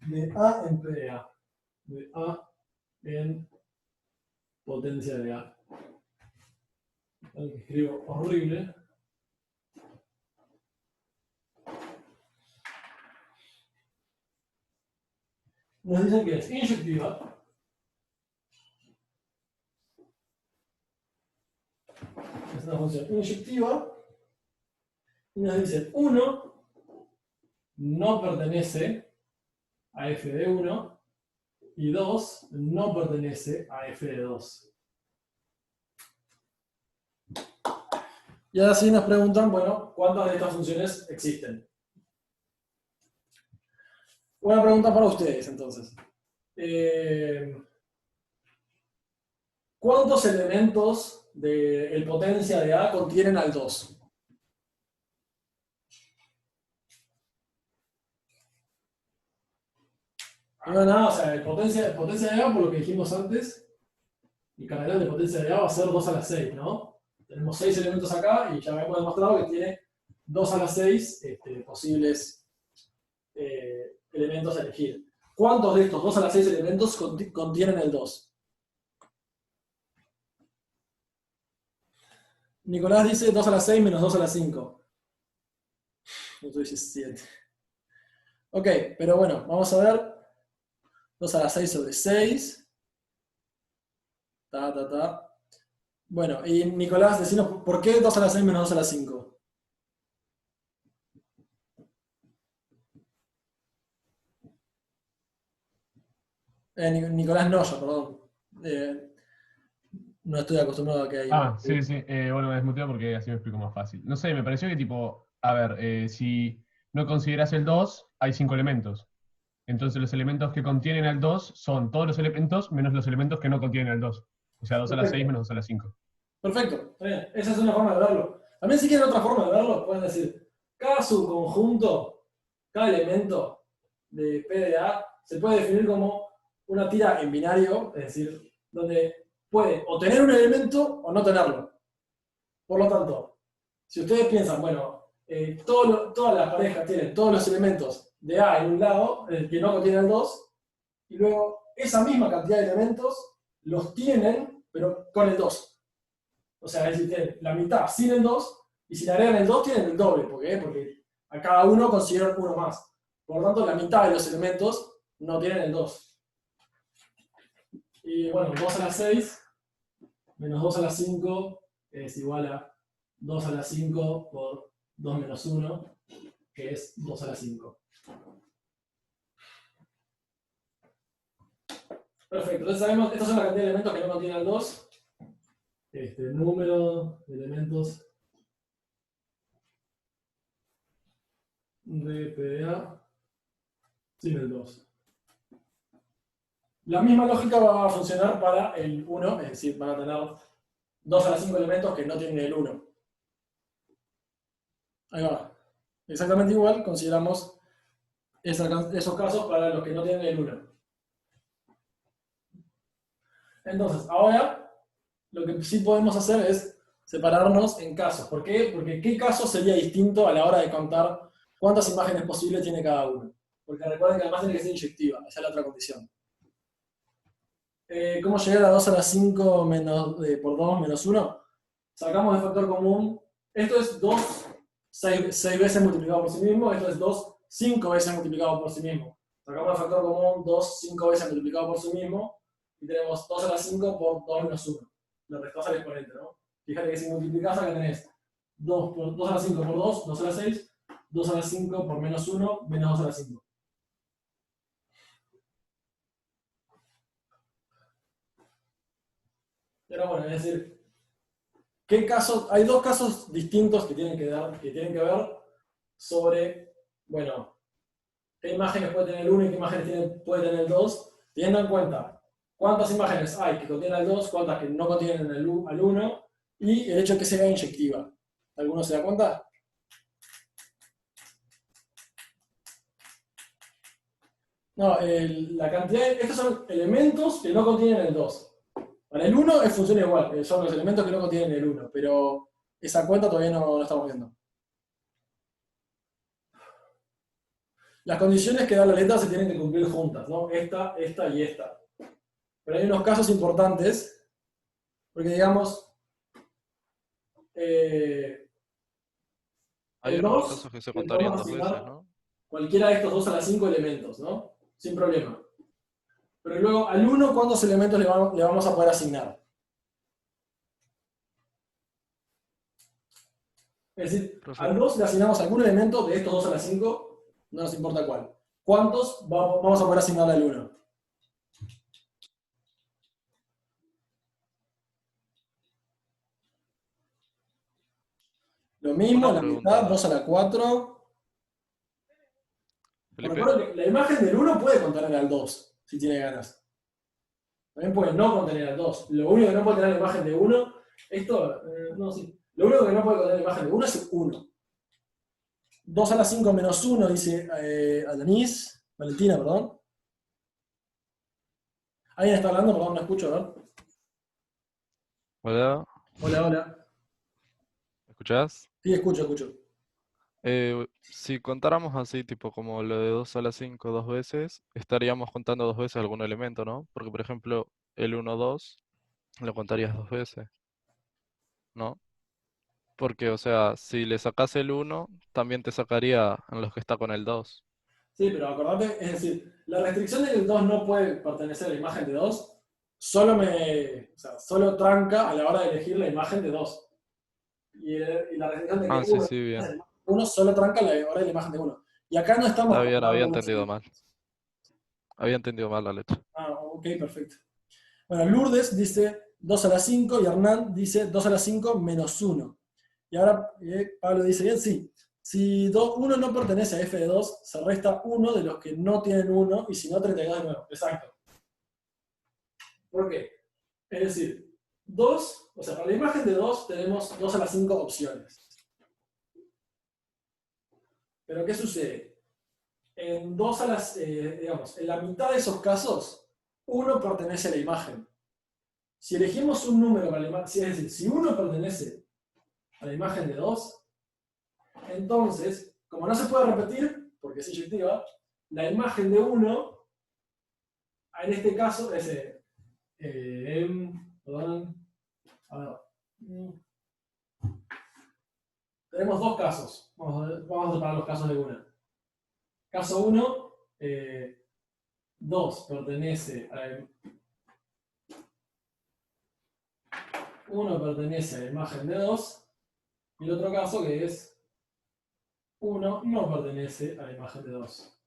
de A en P de A. De A en potencia de A. Escribo horrible. Nos dicen que es inyectiva. Es una función inyectiva. Y nos dicen 1 no pertenece a f de 1 y 2 no pertenece a f de 2. Y ahora sí nos preguntan, bueno, ¿cuántas de estas funciones existen? Una pregunta para ustedes, entonces. ¿Cuántos elementos del potencia de A contienen al 2? No, nada, o sea, el potencia de A, por lo que dijimos antes, el cardenal de potencia de A va a ser 2 a la 6, ¿no? Tenemos 6 elementos acá y ya hemos demostrado que tiene 2 a la 6 posibles elementos a elegir. ¿Cuántos de estos 2 a la 6 elementos contienen el 2? Nicolás dice 2 a la 6 menos 2 a la 5. Tú dices 7. Ok, pero bueno, vamos a ver. 2 a la 6 sobre 6. Bueno, y Nicolás, decinos, ¿por qué 2 a la 6 menos 2 a la 5? Nicolás Noya, perdón. No estoy acostumbrado a que haya. Sí. Bueno, me desmuteo porque así me explico más fácil. No sé, me pareció que tipo, a ver, si no consideras el 2, hay 5 elementos. Entonces los elementos que contienen al 2 son todos los elementos menos los elementos que no contienen al 2. O sea, 2 a la 6 menos 2 a la 5. Perfecto, está bien. Esa es una forma de verlo. También si quieren otra forma de verlo, pueden decir, cada subconjunto, cada elemento de PDA se puede definir como una tira en binario, es decir, donde puede o tener un elemento o no tenerlo. Por lo tanto, si ustedes piensan, bueno, todas las parejas tienen todos los elementos de A en un lado, el que no contiene el 2, y luego esa misma cantidad de elementos los tienen, pero con el 2. O sea, es decir, tienen la mitad sin el 2, y si le agregan el 2 tienen el doble. ¿Por qué? Porque a cada uno consideran uno más. Por lo tanto, la mitad de los elementos no tienen el 2. Y bueno, 2 a la 6 menos 2 a la 5 es igual a 2 a la 5 por 2 menos 1, que es 2 a la 5. Perfecto, entonces sabemos que estas son la cantidad de elementos que no contienen el 2. Número de elementos de PDA sin el 2. La misma lógica va a funcionar para el 1, es decir, van a tener 2 a la 5 elementos que no tienen el 1. Ahí va. Exactamente igual, consideramos esos casos para los que no tienen el 1. Entonces, ahora lo que sí podemos hacer es separarnos en casos. ¿Por qué? Porque ¿qué caso sería distinto a la hora de contar cuántas imágenes posibles tiene cada uno? Porque recuerden que además tiene que ser inyectiva, esa es la otra condición. ¿Cómo llegar a 2 a la 5 por 2 menos 1? Sacamos el factor común. Esto es 2 6 veces multiplicado por sí mismo. Esto es 2 5 veces multiplicado por sí mismo. Sacamos el factor común 2 5 veces multiplicado por sí mismo. Y tenemos 2 a la 5 por 2 menos 1. Lo restás al exponente, ¿no? Fíjate que si multiplicás acá tenés 2 a la 5 por 2, 2 a la 6. 2 a la 5 por menos 1, menos 2 a la 5. Pero bueno, es decir, ¿qué casos? Hay dos casos distintos que tienen que ver sobre, bueno, qué imágenes puede tener el 1 y qué imágenes puede tener el 2, teniendo en cuenta cuántas imágenes hay que contienen al 2, cuántas que no contienen al 1, y el hecho de que sea inyectiva. ¿Alguno se da cuenta? No, la cantidad estos son elementos que no contienen el 2. Para el 1 funciona igual, son los elementos que no contienen el 1, pero esa cuenta todavía no la estamos viendo. Las condiciones que da la letra se tienen que cumplir juntas, ¿no? Esta y esta. Pero hay unos casos importantes, porque digamos, Hay el unos 2, casos que se le contarían podemos 2 veces, asignar ¿no? cualquiera de estos 2 a las 5 elementos, ¿no? Sin problema. Pero luego, al 1, ¿cuántos elementos le vamos a poder asignar? Es decir, Profe, al 2 le asignamos algún elemento de estos 2 a las 5, no nos importa cuál. ¿Cuántos vamos a poder asignarle al 1? Lo mismo, una la mitad, pregunta, 2 a la 4. Felipe. Recuerda que la imagen del 1 puede contener al 2, si tiene ganas. También puede no contener al 2. Lo único que no puede tener la imagen de 1, no, sí. Lo único que no puede contener la imagen de 1 es 1. 2 a la 5 menos 1, dice Valentina, perdón. ¿Alguien está hablando? Perdón, no escucho, a ver. Hola, Hola, hola. ¿me escuchás? Sí, escucho. Si contáramos así, tipo como lo de 2 a la 5 dos veces, estaríamos contando 2 veces algún elemento, ¿no? Porque, por ejemplo, el 1, 2 lo contarías 2 veces, ¿no? Porque, o sea, si le sacás el 1, también te sacaría en los que está con el 2. Sí, pero acordate, es decir, la restricción de que el 2 no puede pertenecer a la imagen de 2 solo tranca a la hora de elegir la imagen de 2. Y la restricción de que Ah, sí, sí, bien. 1 solo tranca a la hora de la imagen de 1. Y acá no estamos Está bien, había contando los entendido mal. Había entendido mal la letra. ok, perfecto. Bueno, Lourdes dice 2 a la 5 y Hernán dice 2 a la 5 menos 1. Y ahora Pablo dice bien, sí. Si 1 no pertenece a f de 2, se resta 1 de los que no tienen 1 y si no, 32 de nuevo. Exacto. ¿Por qué? Es decir, 2, o sea, para la imagen de 2 tenemos 2 a las 5 opciones. Pero ¿qué sucede? En 2 a las, digamos, en la mitad de esos casos, 1 pertenece a la imagen. Si elegimos un número para la imagen, es decir, si 1 pertenece a la imagen de 2, entonces, como no se puede repetir, porque es inyectiva, la imagen de 1, en este caso, es, perdón, a ver, tenemos dos casos. Vamos a separar los casos de una. Caso 1, 2 pertenece a 1 pertenece a la imagen de 2, y el otro caso que es 1 no pertenece a la imagen de 2.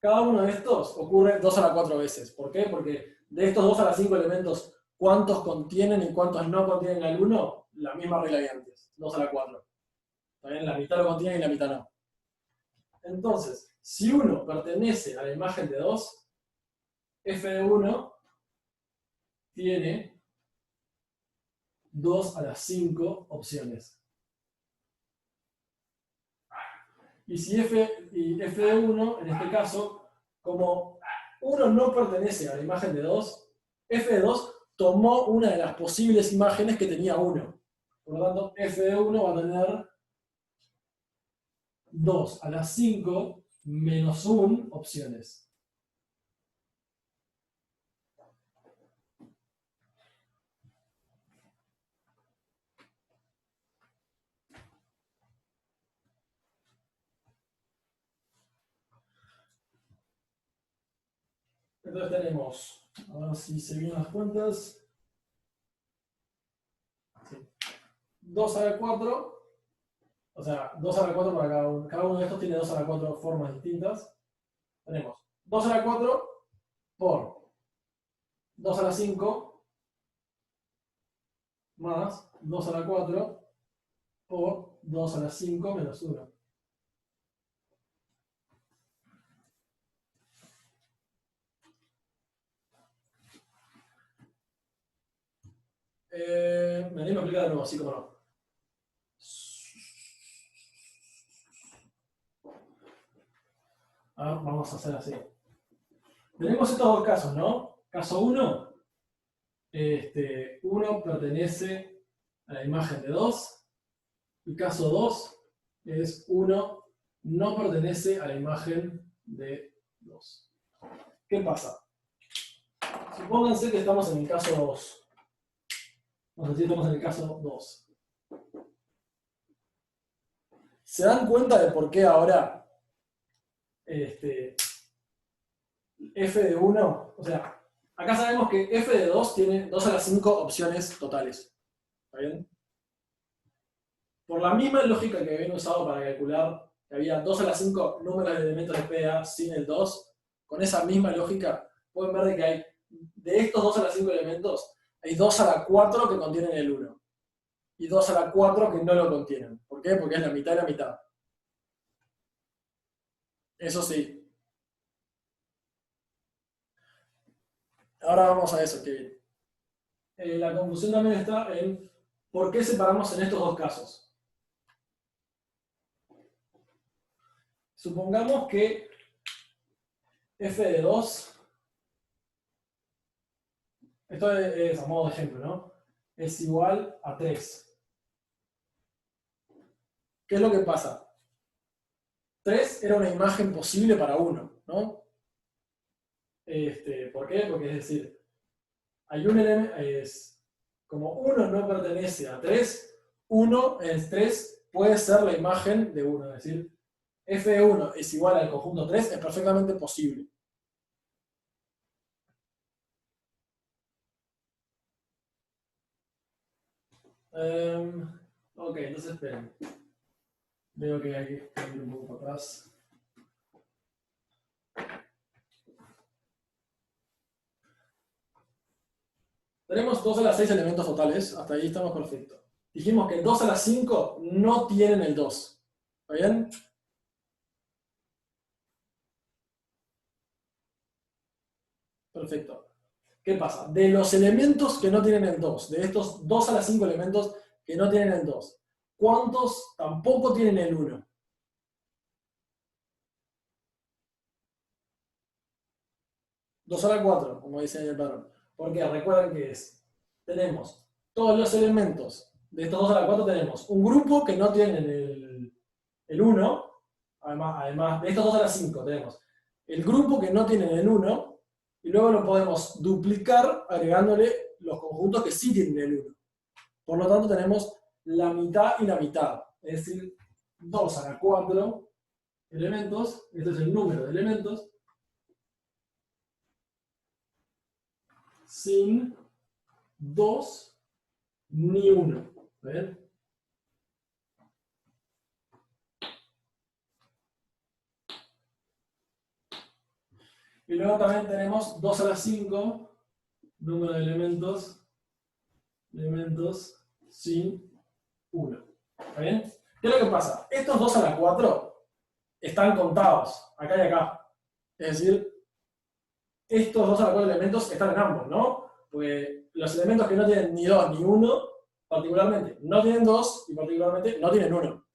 Cada uno de estos ocurre 2 a la 4 veces. ¿Por qué? Porque de estos 2 a la 5 elementos, ¿cuántos contienen y cuántos no contienen al 1? La misma regla que antes, 2 a la 4. ¿También? La mitad lo contiene y la mitad no. Entonces, si 1 pertenece a la imagen de 2, f de 1 tiene 2 a las 5 opciones. Y si f de 1, en este caso, como 1 no pertenece a la imagen de 2, f de 2 tomó una de las posibles imágenes que tenía 1. Por lo tanto, f de 1 va a tener 2 a las 5 menos 1 opciones. Entonces tenemos, a ver si se vienen las cuentas, 2 a la 4, o sea, 2 a la 4 para cada uno. Cada uno de estos tiene 2 a la 4 formas distintas. Tenemos 2 a la 4 por 2 a la 5 más 2 a la 4 por 2 a la 5 menos 1. Me animo a explicar de nuevo, así como no. A ver, vamos a hacer así. Tenemos estos dos casos, ¿no? Caso 1, 1 pertenece a la imagen de 2, y caso 2 es 1 no pertenece a la imagen de 2. ¿Qué pasa? Supónganse que estamos en el caso 2. Vamos a decir que estamos en el caso 2. ¿Se dan cuenta de por qué ahora f de 1? O sea, acá sabemos que f de 2 tiene 2 a la 5 opciones totales. ¿Está bien? Por la misma lógica que habían usado para calcular que había 2 a la 5 números de elementos de PA sin el 2, con esa misma lógica pueden ver de que hay, de estos 2 a la 5 elementos, hay 2 a la 4 que contienen el 1. Y 2 a la 4 que no lo contienen. ¿Por qué? Porque es la mitad y la mitad. Eso sí. Ahora vamos a eso, Kevin. La confusión también está en por qué separamos en estos dos casos. Supongamos que f de 2, esto es a modo de ejemplo, ¿no? Es igual a 3. ¿Qué es lo que pasa? 3 era una imagen posible para 1, ¿no? ¿Por qué? Porque es decir, hay un elemento, como 1 no pertenece a 3, 1 en 3 puede ser la imagen de 1, es decir, f de 1 es igual al conjunto 3, es perfectamente posible. Ok, entonces esperen. Veo que hay que ir un poco para atrás. Tenemos 2 a la 6 elementos totales, hasta ahí estamos perfectos. Dijimos que 2 a la 5 no tienen el 2. ¿Está bien? Perfecto. ¿Qué pasa? De los elementos que no tienen el 2, de estos 2 a la 5 elementos que no tienen el 2, ¿cuántos tampoco tienen el 1? Dos a la 4, como dice en el patrón. Porque recuerden que tenemos todos los elementos de estos 2 a la 4, tenemos un grupo que no tienen el 1, además de estos 2 a la 5 tenemos el grupo que no tienen el 1, y luego lo podemos duplicar agregándole los conjuntos que sí tienen el 1. Por lo tanto tenemos la mitad y la mitad, es decir, 2 a la 4 elementos, este es el número de elementos, sin 2 ni 1. ¿Ven? Y luego también tenemos 2 a la 5, número de elementos sin 1. ¿Está bien? ¿Qué es lo que pasa? Estos 2 a la 4 están contados, acá y acá. Es decir, estos 2 a la 4 elementos están en ambos, ¿no? Porque los elementos que no tienen ni 2 ni 1, particularmente no tienen 2 y particularmente no tienen 1.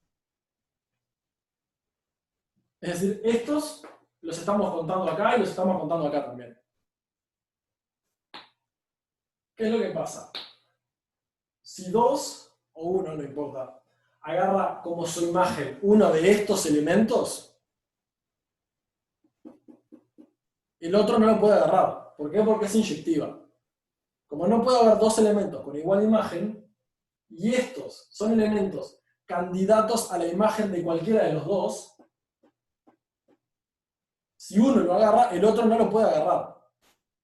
Es decir, estos los estamos contando acá y los estamos contando acá también. ¿Qué es lo que pasa? Si 2 o 1, no importa, agarra como su imagen uno de estos elementos, el otro no lo puede agarrar. ¿Por qué? Porque es inyectiva. Como no puede haber dos elementos con igual imagen, y estos son elementos candidatos a la imagen de cualquiera de los dos, si uno lo agarra, el otro no lo puede agarrar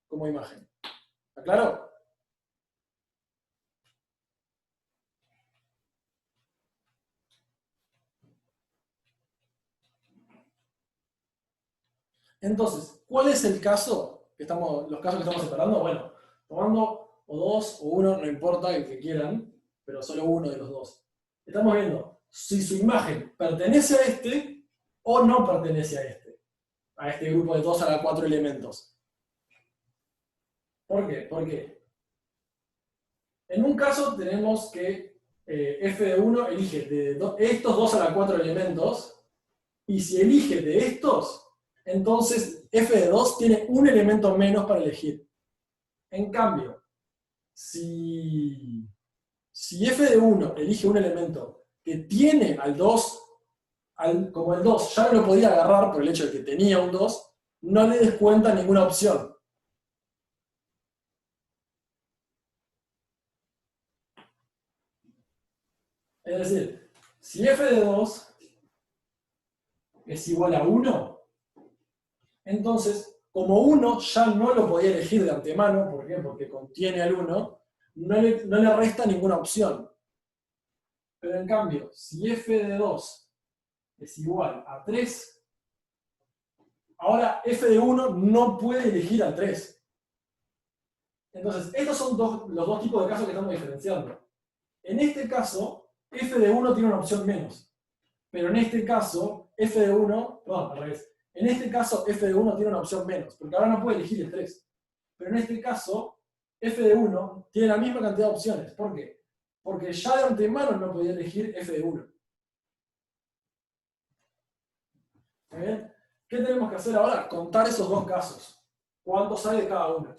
como imagen. ¿Está claro? Entonces, ¿cuál es el caso los casos que estamos separando? Bueno, tomando o 2 o 1, no importa el que quieran, pero solo uno de los dos. Estamos viendo si su imagen pertenece a este o no pertenece a este grupo de 2 a la 4 elementos. ¿Por qué? ¿Por qué? En un caso tenemos que f de 1 elige de estos 2 a la 4 elementos, y si elige de estos, entonces f de 2 tiene un elemento menos para elegir. En cambio, si f de 1 elige un elemento que tiene al 2, como el 2 ya no lo podía agarrar por el hecho de que tenía un 2, no le descuenta ninguna opción. Es decir, si f de 2 es igual a 1, entonces, como 1 ya no lo podía elegir de antemano, ¿por qué? Porque contiene al 1, no le resta ninguna opción. Pero en cambio, si f de 2 es igual a 3, ahora f de 1 no puede elegir al 3. Entonces, estos son los dos tipos de casos que estamos diferenciando. En este caso, f de 1 tiene una opción menos. Pero en este caso, f de 1, perdón, al revés. En este caso, f de 1 tiene una opción menos, porque ahora no puede elegir el 3. Pero en este caso, f de 1 tiene la misma cantidad de opciones. ¿Por qué? Porque ya de antemano no podía elegir f de 1. ¿Está bien? ¿Qué tenemos que hacer ahora? Contar esos dos casos. ¿Cuánto sale de cada uno?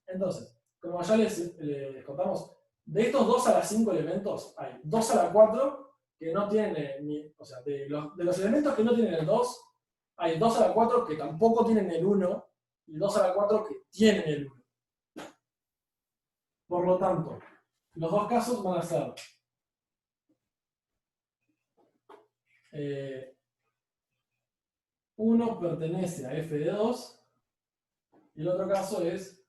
Entonces, como ya les contamos, de estos 2 a la 5 elementos, hay 2 a la 4 que no tienen o sea, de los elementos que no tienen el 2, hay 2 a la 4 que tampoco tienen el 1, y 2 a la 4 que tienen el 1. Por lo tanto, los dos casos van a ser uno pertenece a f de 2, y el otro caso es,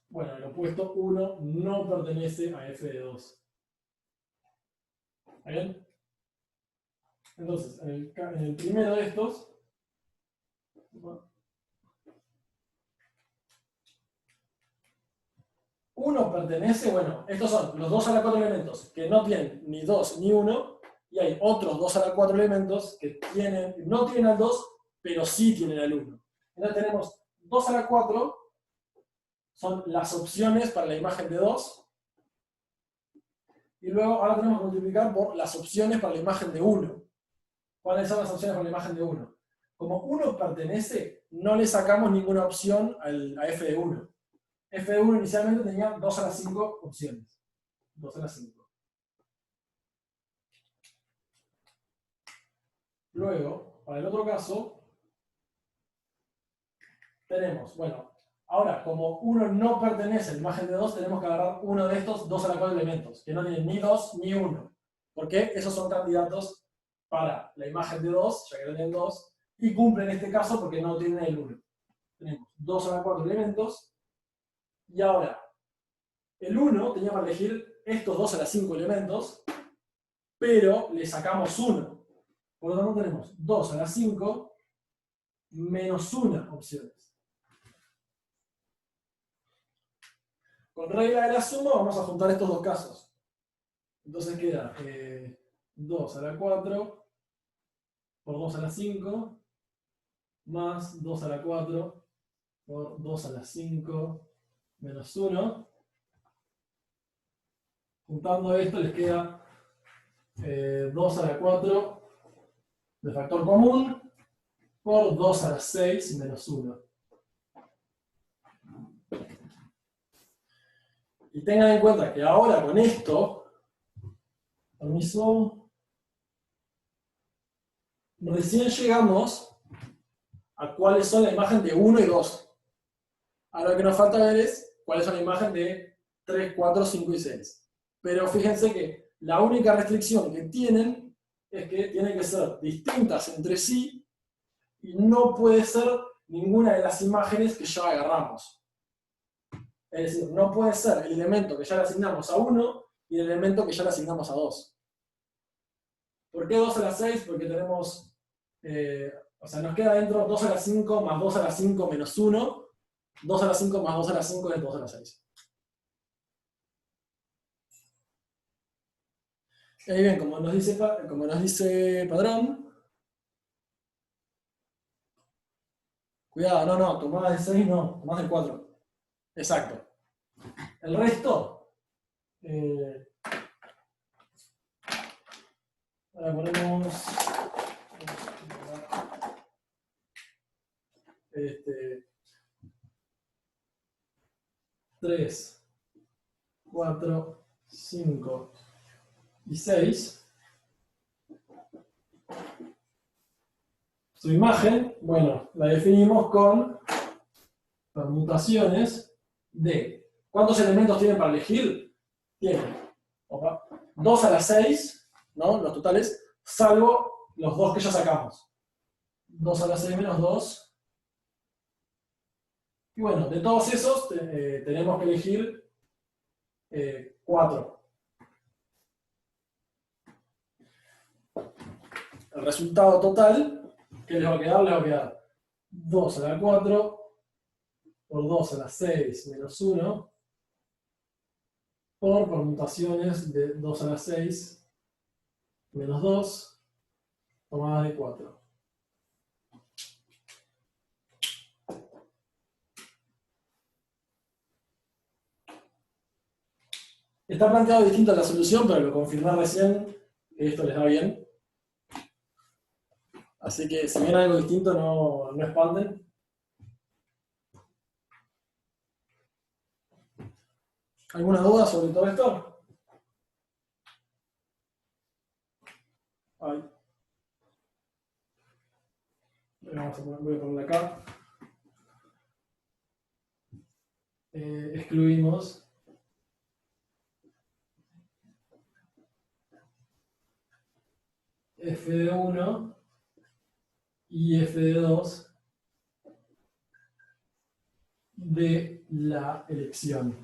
bueno, el opuesto 1 no pertenece a f de 2. ¿Está bien? Entonces, en el primero de estos, uno pertenece, bueno, estos son los 2 a la 4 elementos que no tienen ni 2 ni 1, y hay otros 2 a la 4 elementos que no tienen al 2, pero sí tienen al 1. Entonces tenemos 2 a la 4, son las opciones para la imagen de 2, y luego ahora tenemos que multiplicar por las opciones para la imagen de 1. ¿Cuáles son las opciones para la imagen de 1? Como 1 pertenece, no le sacamos ninguna opción a f de 1. f de 1 inicialmente tenía 2 a la 5 opciones. 2 a la 5. Luego, para el otro caso, tenemos, bueno, ahora como 1 no pertenece a la imagen de 2, tenemos que agarrar uno de estos 2 a la 4 elementos, que no tienen ni 2 ni 1. Porque esos son candidatos para la imagen de 2, ya que no tienen 2, y cumplen este caso porque no tienen el 1. Tenemos 2 a la 4 elementos, y ahora, el 1 tenía para elegir estos 2 a la 5 elementos, pero le sacamos 1. Por lo tanto tenemos 2 a la 5 menos 1 opciones. Con regla de la suma vamos a juntar estos dos casos. Entonces queda 2 a la 4 por 2 a la 5 más 2 a la 4 por 2 a la 5 menos 1. Juntando esto les queda 2 a la 4 de factor común por 2 a la 6 menos 1. Y tengan en cuenta que ahora con esto, permiso, recién llegamos a cuáles son la imagen de 1 y 2. Ahora lo que nos falta ver es cuáles son la imagen de 3, 4, 5 y 6. Pero fíjense que la única restricción que tienen es que tienen que ser distintas entre sí y no puede ser ninguna de las imágenes que ya agarramos. Es decir, no puede ser el elemento que ya le asignamos a 1 y el elemento que ya le asignamos a 2. ¿Por qué 2 a la 6? Porque tenemos, o sea, nos queda dentro 2 a la 5 más 2 a la 5 menos 1. 2 a la 5 más 2 a la 5 es 2 a la 6. Y ahí bien, como nos dice Padrón, Cuidado, no, tomás de 6 no, tomás de 4. Exacto. El resto, ahora ponemos 3, 4, 5 y 6. Su imagen, bueno, la definimos con permutaciones de... ¿Cuántos elementos tienen para elegir? Tienen 2 a la 6, ¿no? Los totales, salvo los 2 que ya sacamos. 2 a la 6 menos 2. Y bueno, de todos esos tenemos que elegir 4. El resultado total, ¿qué les va a quedar? Les va a quedar 2 a la 4 por 2 a la 6 menos 1 por permutaciones de 2 a la 6 menos 2 tomadas de 4. Está planteado distinto a la solución, pero lo confirmé recién que esto les da bien. Así que si ven algo distinto, no espanten. ¿Alguna duda sobre todo esto? Ahí. Voy a ponerla acá. Excluimos f de 1 y f de 2 de la elección.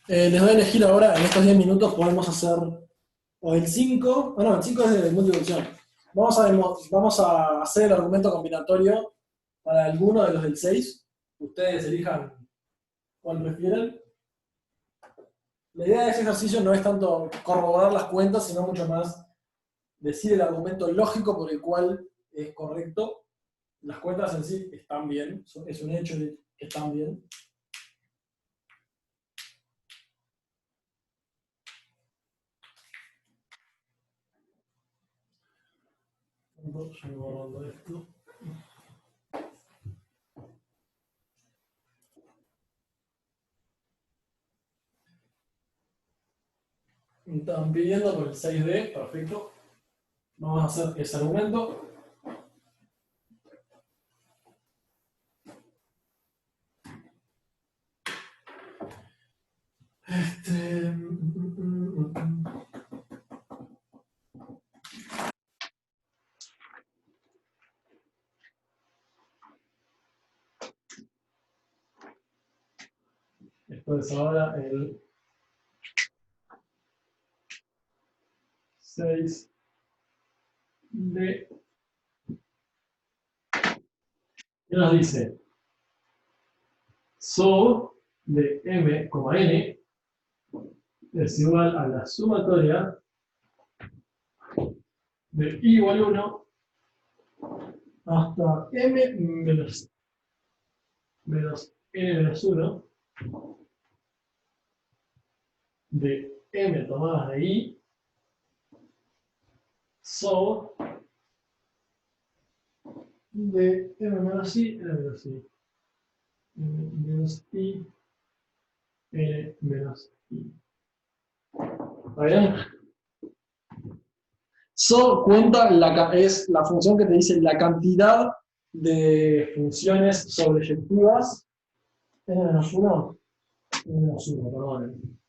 Les voy a elegir ahora, en estos 10 minutos podemos hacer o el 5, no, el 5 es de multiplicación. Vamos a hacer el argumento combinatorio para alguno de los del 6. Ustedes elijan cuál prefieren. La idea de ese ejercicio no es tanto corroborar las cuentas, sino mucho más decir el argumento lógico por el cual es correcto. Las cuentas en sí están bien, es un hecho de que están bien. Yo voy borrando esto. Me estaban pidiendo por el 6D, perfecto. Vamos a hacer ese argumento. Esto es ahora el 6D. ¿Qué nos dice? So de m, n es igual a la sumatoria de i igual a 1 hasta m menos n menos 1 de m tomadas de i, so de m menos i, n menos i, m menos i, n menos i. ¿Está bien? So cuenta es la función que te dice la cantidad de funciones sobreyectivas, n-1, n-1, perdón.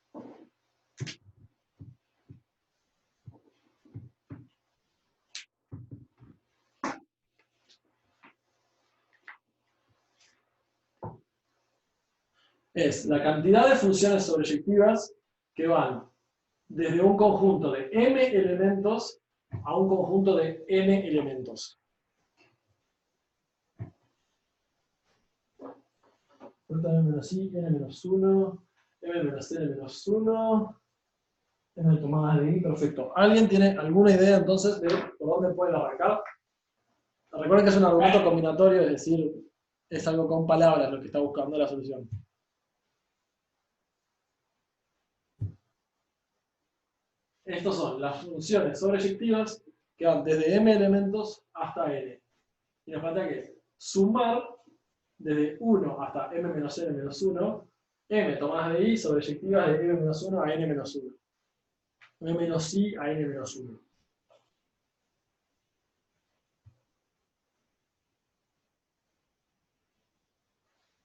Es la cantidad de funciones sobreyectivas que van desde un conjunto de m elementos a un conjunto de n elementos. M-i, n-1, m-n-1, m tomadas de i, perfecto. ¿Alguien tiene alguna idea entonces de por dónde pueden arrancar? Recuerden que es un argumento combinatorio, es decir, es algo con palabras lo que está buscando la solución. Estos son las funciones sobreyectivas que van desde m elementos hasta n. Y nos falta que es sumar desde 1 hasta m-n-1, m tomadas de i sobreyectivas de m-1 a n-1. m-i a n-1.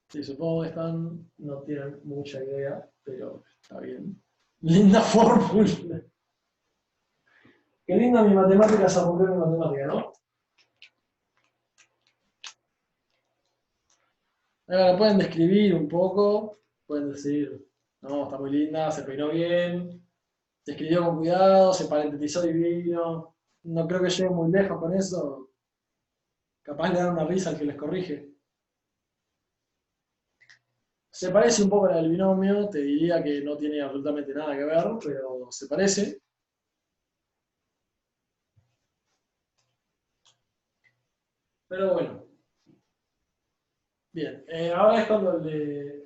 Sí, supongo que no tienen mucha idea, pero está bien. Linda fórmula. Qué linda mi matemática, se aburrió mi matemática, ¿no? La pueden describir un poco, pueden decir, no, está muy linda, se peinó bien, se escribió con cuidado, se parentetizó divino. No creo que llegue muy lejos con eso. Capaz le dan una risa al que les corrige. Se parece un poco a la del binomio, te diría que no tiene absolutamente nada que ver, pero se parece. Pero bueno. Bien, ahora es cuando el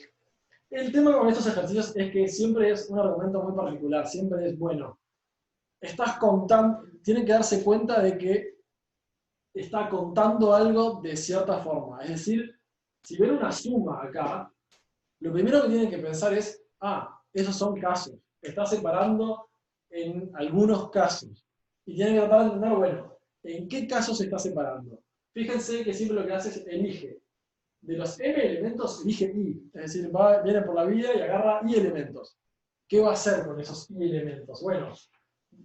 tema con estos ejercicios es que siempre es un argumento muy particular, siempre es, bueno, estás contando, tienen que darse cuenta de que está contando algo de cierta forma. Es decir, si ven una suma acá, lo primero que tienen que pensar es, esos son casos. Está separando en algunos casos. Y tienen que tratar de entender, bueno, ¿en qué casos se está separando? Fíjense que siempre lo que hace es elige. De los m elementos, elige i. Es decir, viene por la vida y agarra i elementos. ¿Qué va a hacer con esos i elementos? Bueno,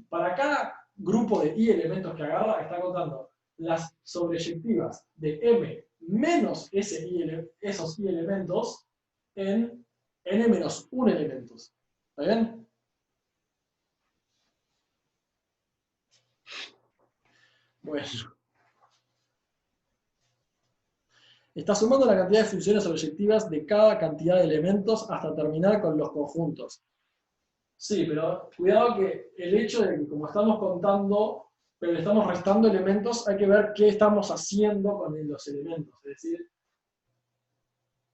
para cada grupo de i elementos que agarra, está contando las sobreyectivas de m menos esos i elementos en n-1 elementos. ¿Está bien? Bueno. Está sumando la cantidad de funciones sobreyectivas de cada cantidad de elementos hasta terminar con los conjuntos. Sí, pero cuidado que el hecho de que como estamos contando, pero le estamos restando elementos, hay que ver qué estamos haciendo con los elementos. Es decir,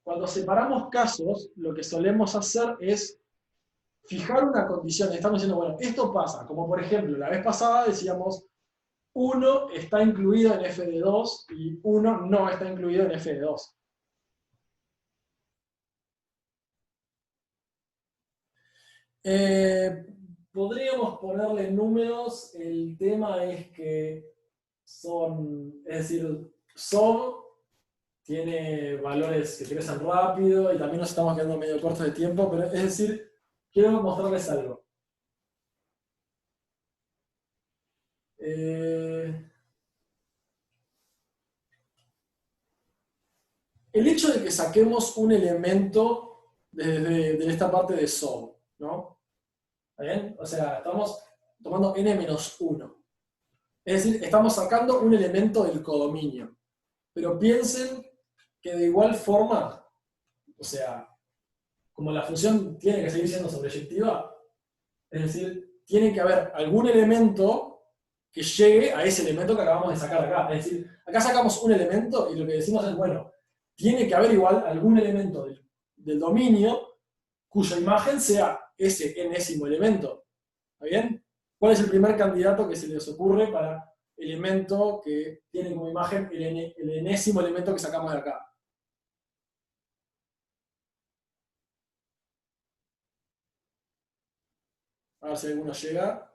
cuando separamos casos, lo que solemos hacer es fijar una condición. Estamos diciendo, bueno, esto pasa. Como por ejemplo, la vez pasada decíamos, 1 está incluido en f de 2 y 1 no está incluido en f de 2. Podríamos ponerle números, el tema es que es decir, SOB tiene valores que crecen rápido y también nos estamos quedando medio cortos de tiempo, pero es decir, quiero mostrarles algo. El hecho de que saquemos un elemento de esta parte de SOB, ¿no? ¿Está bien? O sea, estamos tomando n-1. Es decir, estamos sacando un elemento del codominio. Pero piensen que de igual forma, o sea, como la función tiene que seguir siendo sobreyectiva, es decir, tiene que haber algún elemento que llegue a ese elemento que acabamos de sacar acá. Es decir, acá sacamos un elemento y lo que decimos es, bueno, tiene que haber igual algún elemento del dominio cuya imagen sea ese enésimo elemento. ¿Está bien? ¿Cuál es el primer candidato que se les ocurre para elemento que tiene como imagen el enésimo elemento que sacamos de acá? A ver si alguno llega.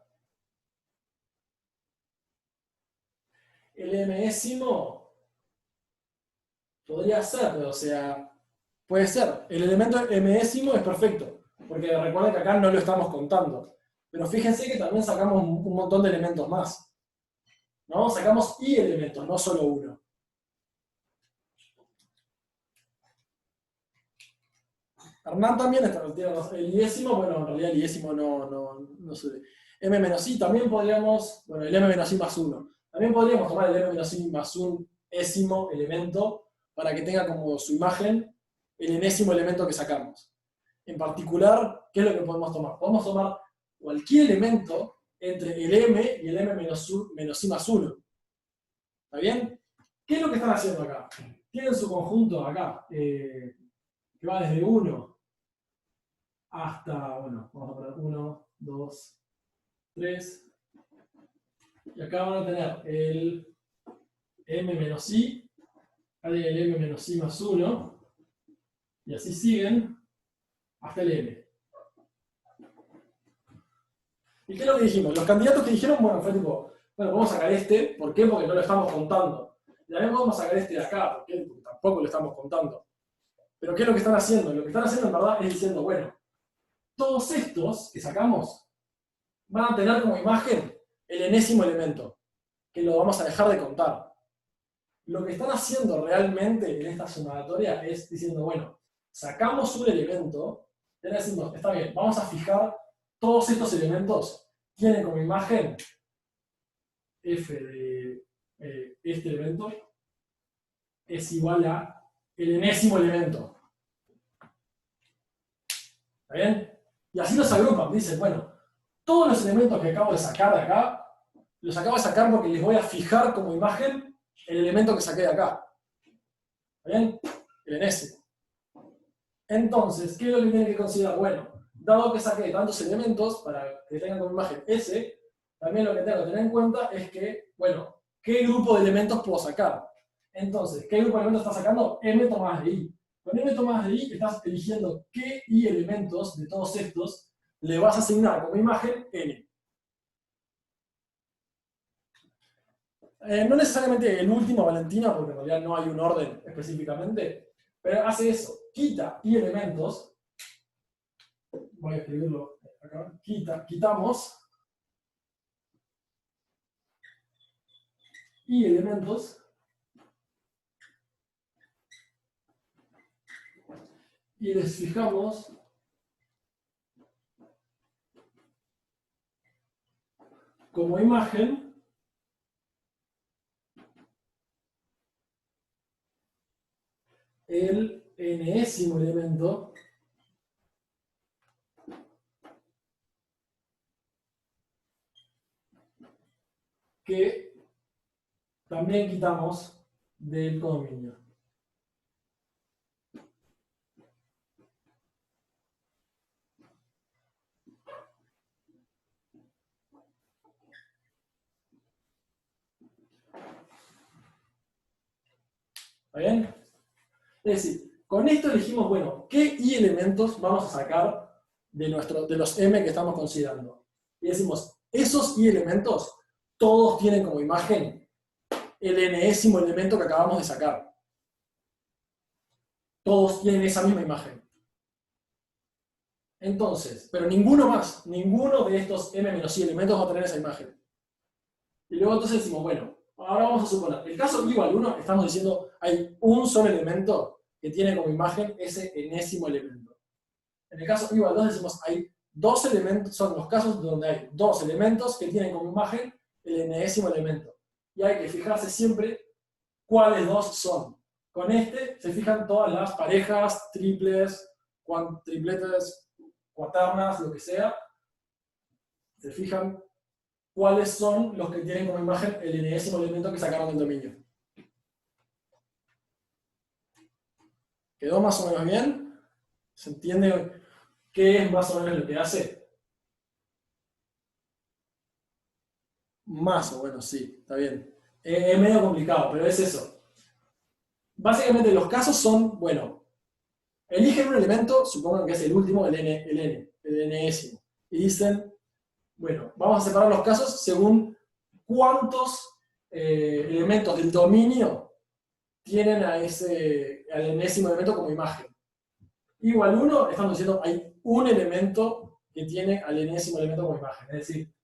El enésimo Podría ser, o sea, puede ser. El elemento mésimo es perfecto, porque recuerden que acá no lo estamos contando. Pero fíjense que también sacamos un montón de elementos más, ¿no? Sacamos i elementos, no solo uno. Hernán también tiene el iésimo, bueno, en realidad el iésimo no sube. M menos i también podríamos, bueno, el m menos i más 1. También podríamos tomar el m menos i más un ésimo elemento para que tenga como su imagen el enésimo elemento que sacamos. En particular, ¿qué es lo que podemos tomar? Podemos tomar cualquier elemento entre el m y el m menos i más 1. ¿Está bien? ¿Qué es lo que están haciendo acá? Tienen su conjunto acá, que va desde 1 hasta, bueno, vamos a poner 1, 2, 3. Y acá van a tener el m menos i, el m menos i más 1, y así siguen hasta el m. ¿Y qué es lo que dijimos? Los candidatos que dijeron, bueno, fue tipo, bueno, vamos a sacar este, ¿por qué? Porque no lo estamos contando. Y también podemos sacar este de acá, ¿por qué? Porque tampoco lo estamos contando. Pero ¿qué es lo que están haciendo? Lo que están haciendo en verdad es diciendo, bueno, todos estos que sacamos van a tener como imagen el enésimo elemento, que lo vamos a dejar de contar. Lo que están haciendo realmente en esta sumatoria es diciendo, bueno, sacamos un elemento, y ahora decimos, está bien, vamos a fijar todos estos elementos, tienen como imagen f de este elemento es igual a el enésimo elemento. ¿Está bien? Y así los agrupan, dicen, bueno, todos los elementos que acabo de sacar de acá, los acabo de sacar porque les voy a fijar como imagen el elemento que saqué de acá. ¿Está bien? El enésimo. Entonces, ¿qué es lo que tienen que considerar? Bueno, dado que saqué tantos elementos para que tengan como imagen S, también lo que tengo que tener en cuenta es que, bueno, ¿qué grupo de elementos puedo sacar? Entonces, ¿qué grupo de elementos estás sacando? M tomadas de I. Con M tomadas de I estás eligiendo qué I elementos de todos estos le vas a asignar como imagen N. No necesariamente el último, Valentina, porque en realidad no hay un orden específicamente, pero hace eso, quita I elementos, voy a escribirlo acá, quitamos I elementos y les fijamos como imagen el enésimo elemento que también quitamos del codominio. ¿Está bien? Es decir, con esto elegimos, bueno, qué I elementos vamos a sacar de los M que estamos considerando. Y decimos, esos I elementos, todos tienen como imagen el enésimo elemento que acabamos de sacar. Todos tienen esa misma imagen. Entonces, pero ninguno más, ninguno de estos M-I elementos va a tener esa imagen. Y luego entonces decimos, bueno, ahora vamos a suponer, el caso igual 1, estamos diciendo, hay un solo elemento que tiene como imagen ese enésimo elemento. En el caso igual 2 decimos, hay dos elementos, son los casos donde hay dos elementos que tienen como imagen el enésimo elemento. Y hay que fijarse siempre cuáles dos son. Con este se fijan todas las parejas, triples, tripletes, cuaternas, lo que sea. Se fijan cuáles son los que tienen como imagen el enésimo elemento que sacaron del dominio. ¿Quedó más o menos bien? ¿Se entiende qué es más o menos lo que hace? Más o menos, sí, está bien. Es medio complicado, pero es eso. Básicamente los casos son, bueno, eligen un elemento, supongan que es el último, el enésimo, y dicen, bueno, vamos a separar los casos según cuántos elementos del dominio tienen al enésimo elemento como imagen. Igual 1, estamos diciendo hay un elemento que tiene al enésimo elemento como imagen. Es decir,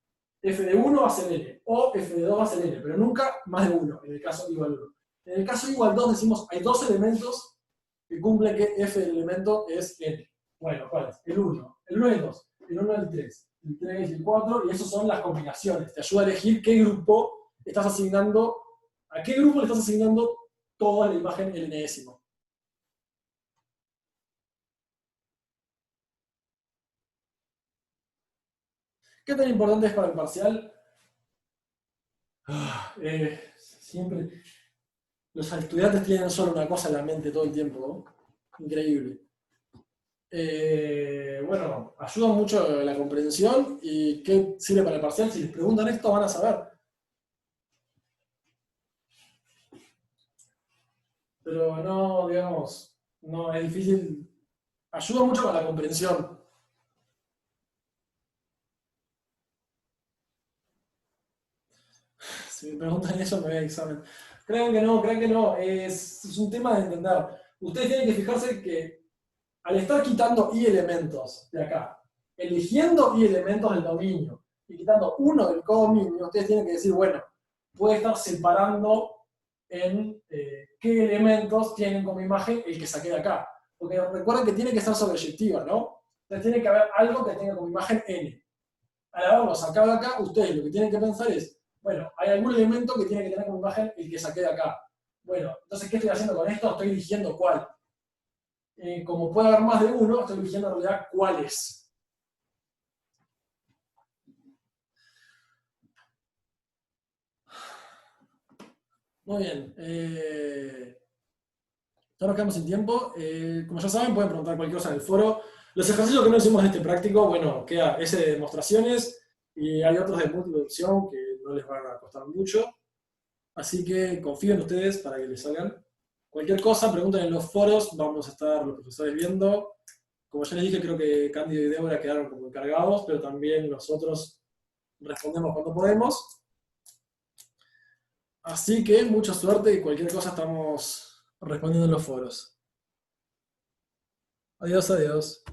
f de 1 va a ser n, o f de 2 va a ser n, pero nunca más de 1, en el caso igual 1. En el caso igual 2 decimos hay dos elementos que cumplen que f del elemento es n. Bueno, ¿cuáles? El 1, el 1 y el 2, el 1 y el 3, el 3 y el 4, y esas son las combinaciones. Te ayuda a elegir qué grupo estás asignando, a qué grupo le estás asignando toda la imagen el enésimo. ¿Qué tan importante es para el parcial? Siempre. Los estudiantes tienen solo una cosa en la mente todo el tiempo, ¿no? Increíble. Bueno, ayuda mucho la comprensión y qué sirve para el parcial. Si les preguntan esto, van a saber. Pero no, digamos, no es difícil. Ayuda mucho para la comprensión. Si me preguntan eso, me voy al examen. Crean que no. Es un tema de entender. Ustedes tienen que fijarse que al estar quitando y elementos de acá, eligiendo y elementos del dominio y quitando uno del codominio, ustedes tienen que decir, bueno, puede estar separando en qué elementos tienen como imagen el que saqué de acá. Porque recuerden que tiene que estar sobreyectiva, ¿no? Entonces tiene que haber algo que tenga como imagen n. Al haberlo sacado de acá, ustedes lo que tienen que pensar es, bueno, hay algún elemento que tiene que tener como imagen el que saqué de acá. Bueno, entonces, ¿qué estoy haciendo con esto? Estoy eligiendo cuál. Como puede haber más de uno, estoy eligiendo en realidad cuáles. Muy bien. Ya nos quedamos sin tiempo. Como ya saben, pueden preguntar cualquier cosa en el foro. Los ejercicios que no hicimos en este práctico, bueno, queda ese de demostraciones y hay otros de múltiple opción que no les van a costar mucho. Así que confío en ustedes para que les salgan. Cualquier cosa, pregunten en los foros, vamos a estar los profesores viendo. Como ya les dije, creo que Cándido y Débora quedaron como encargados, pero también nosotros respondemos cuando podemos. Así que mucha suerte y cualquier cosa estamos respondiendo en los foros. Adiós, adiós.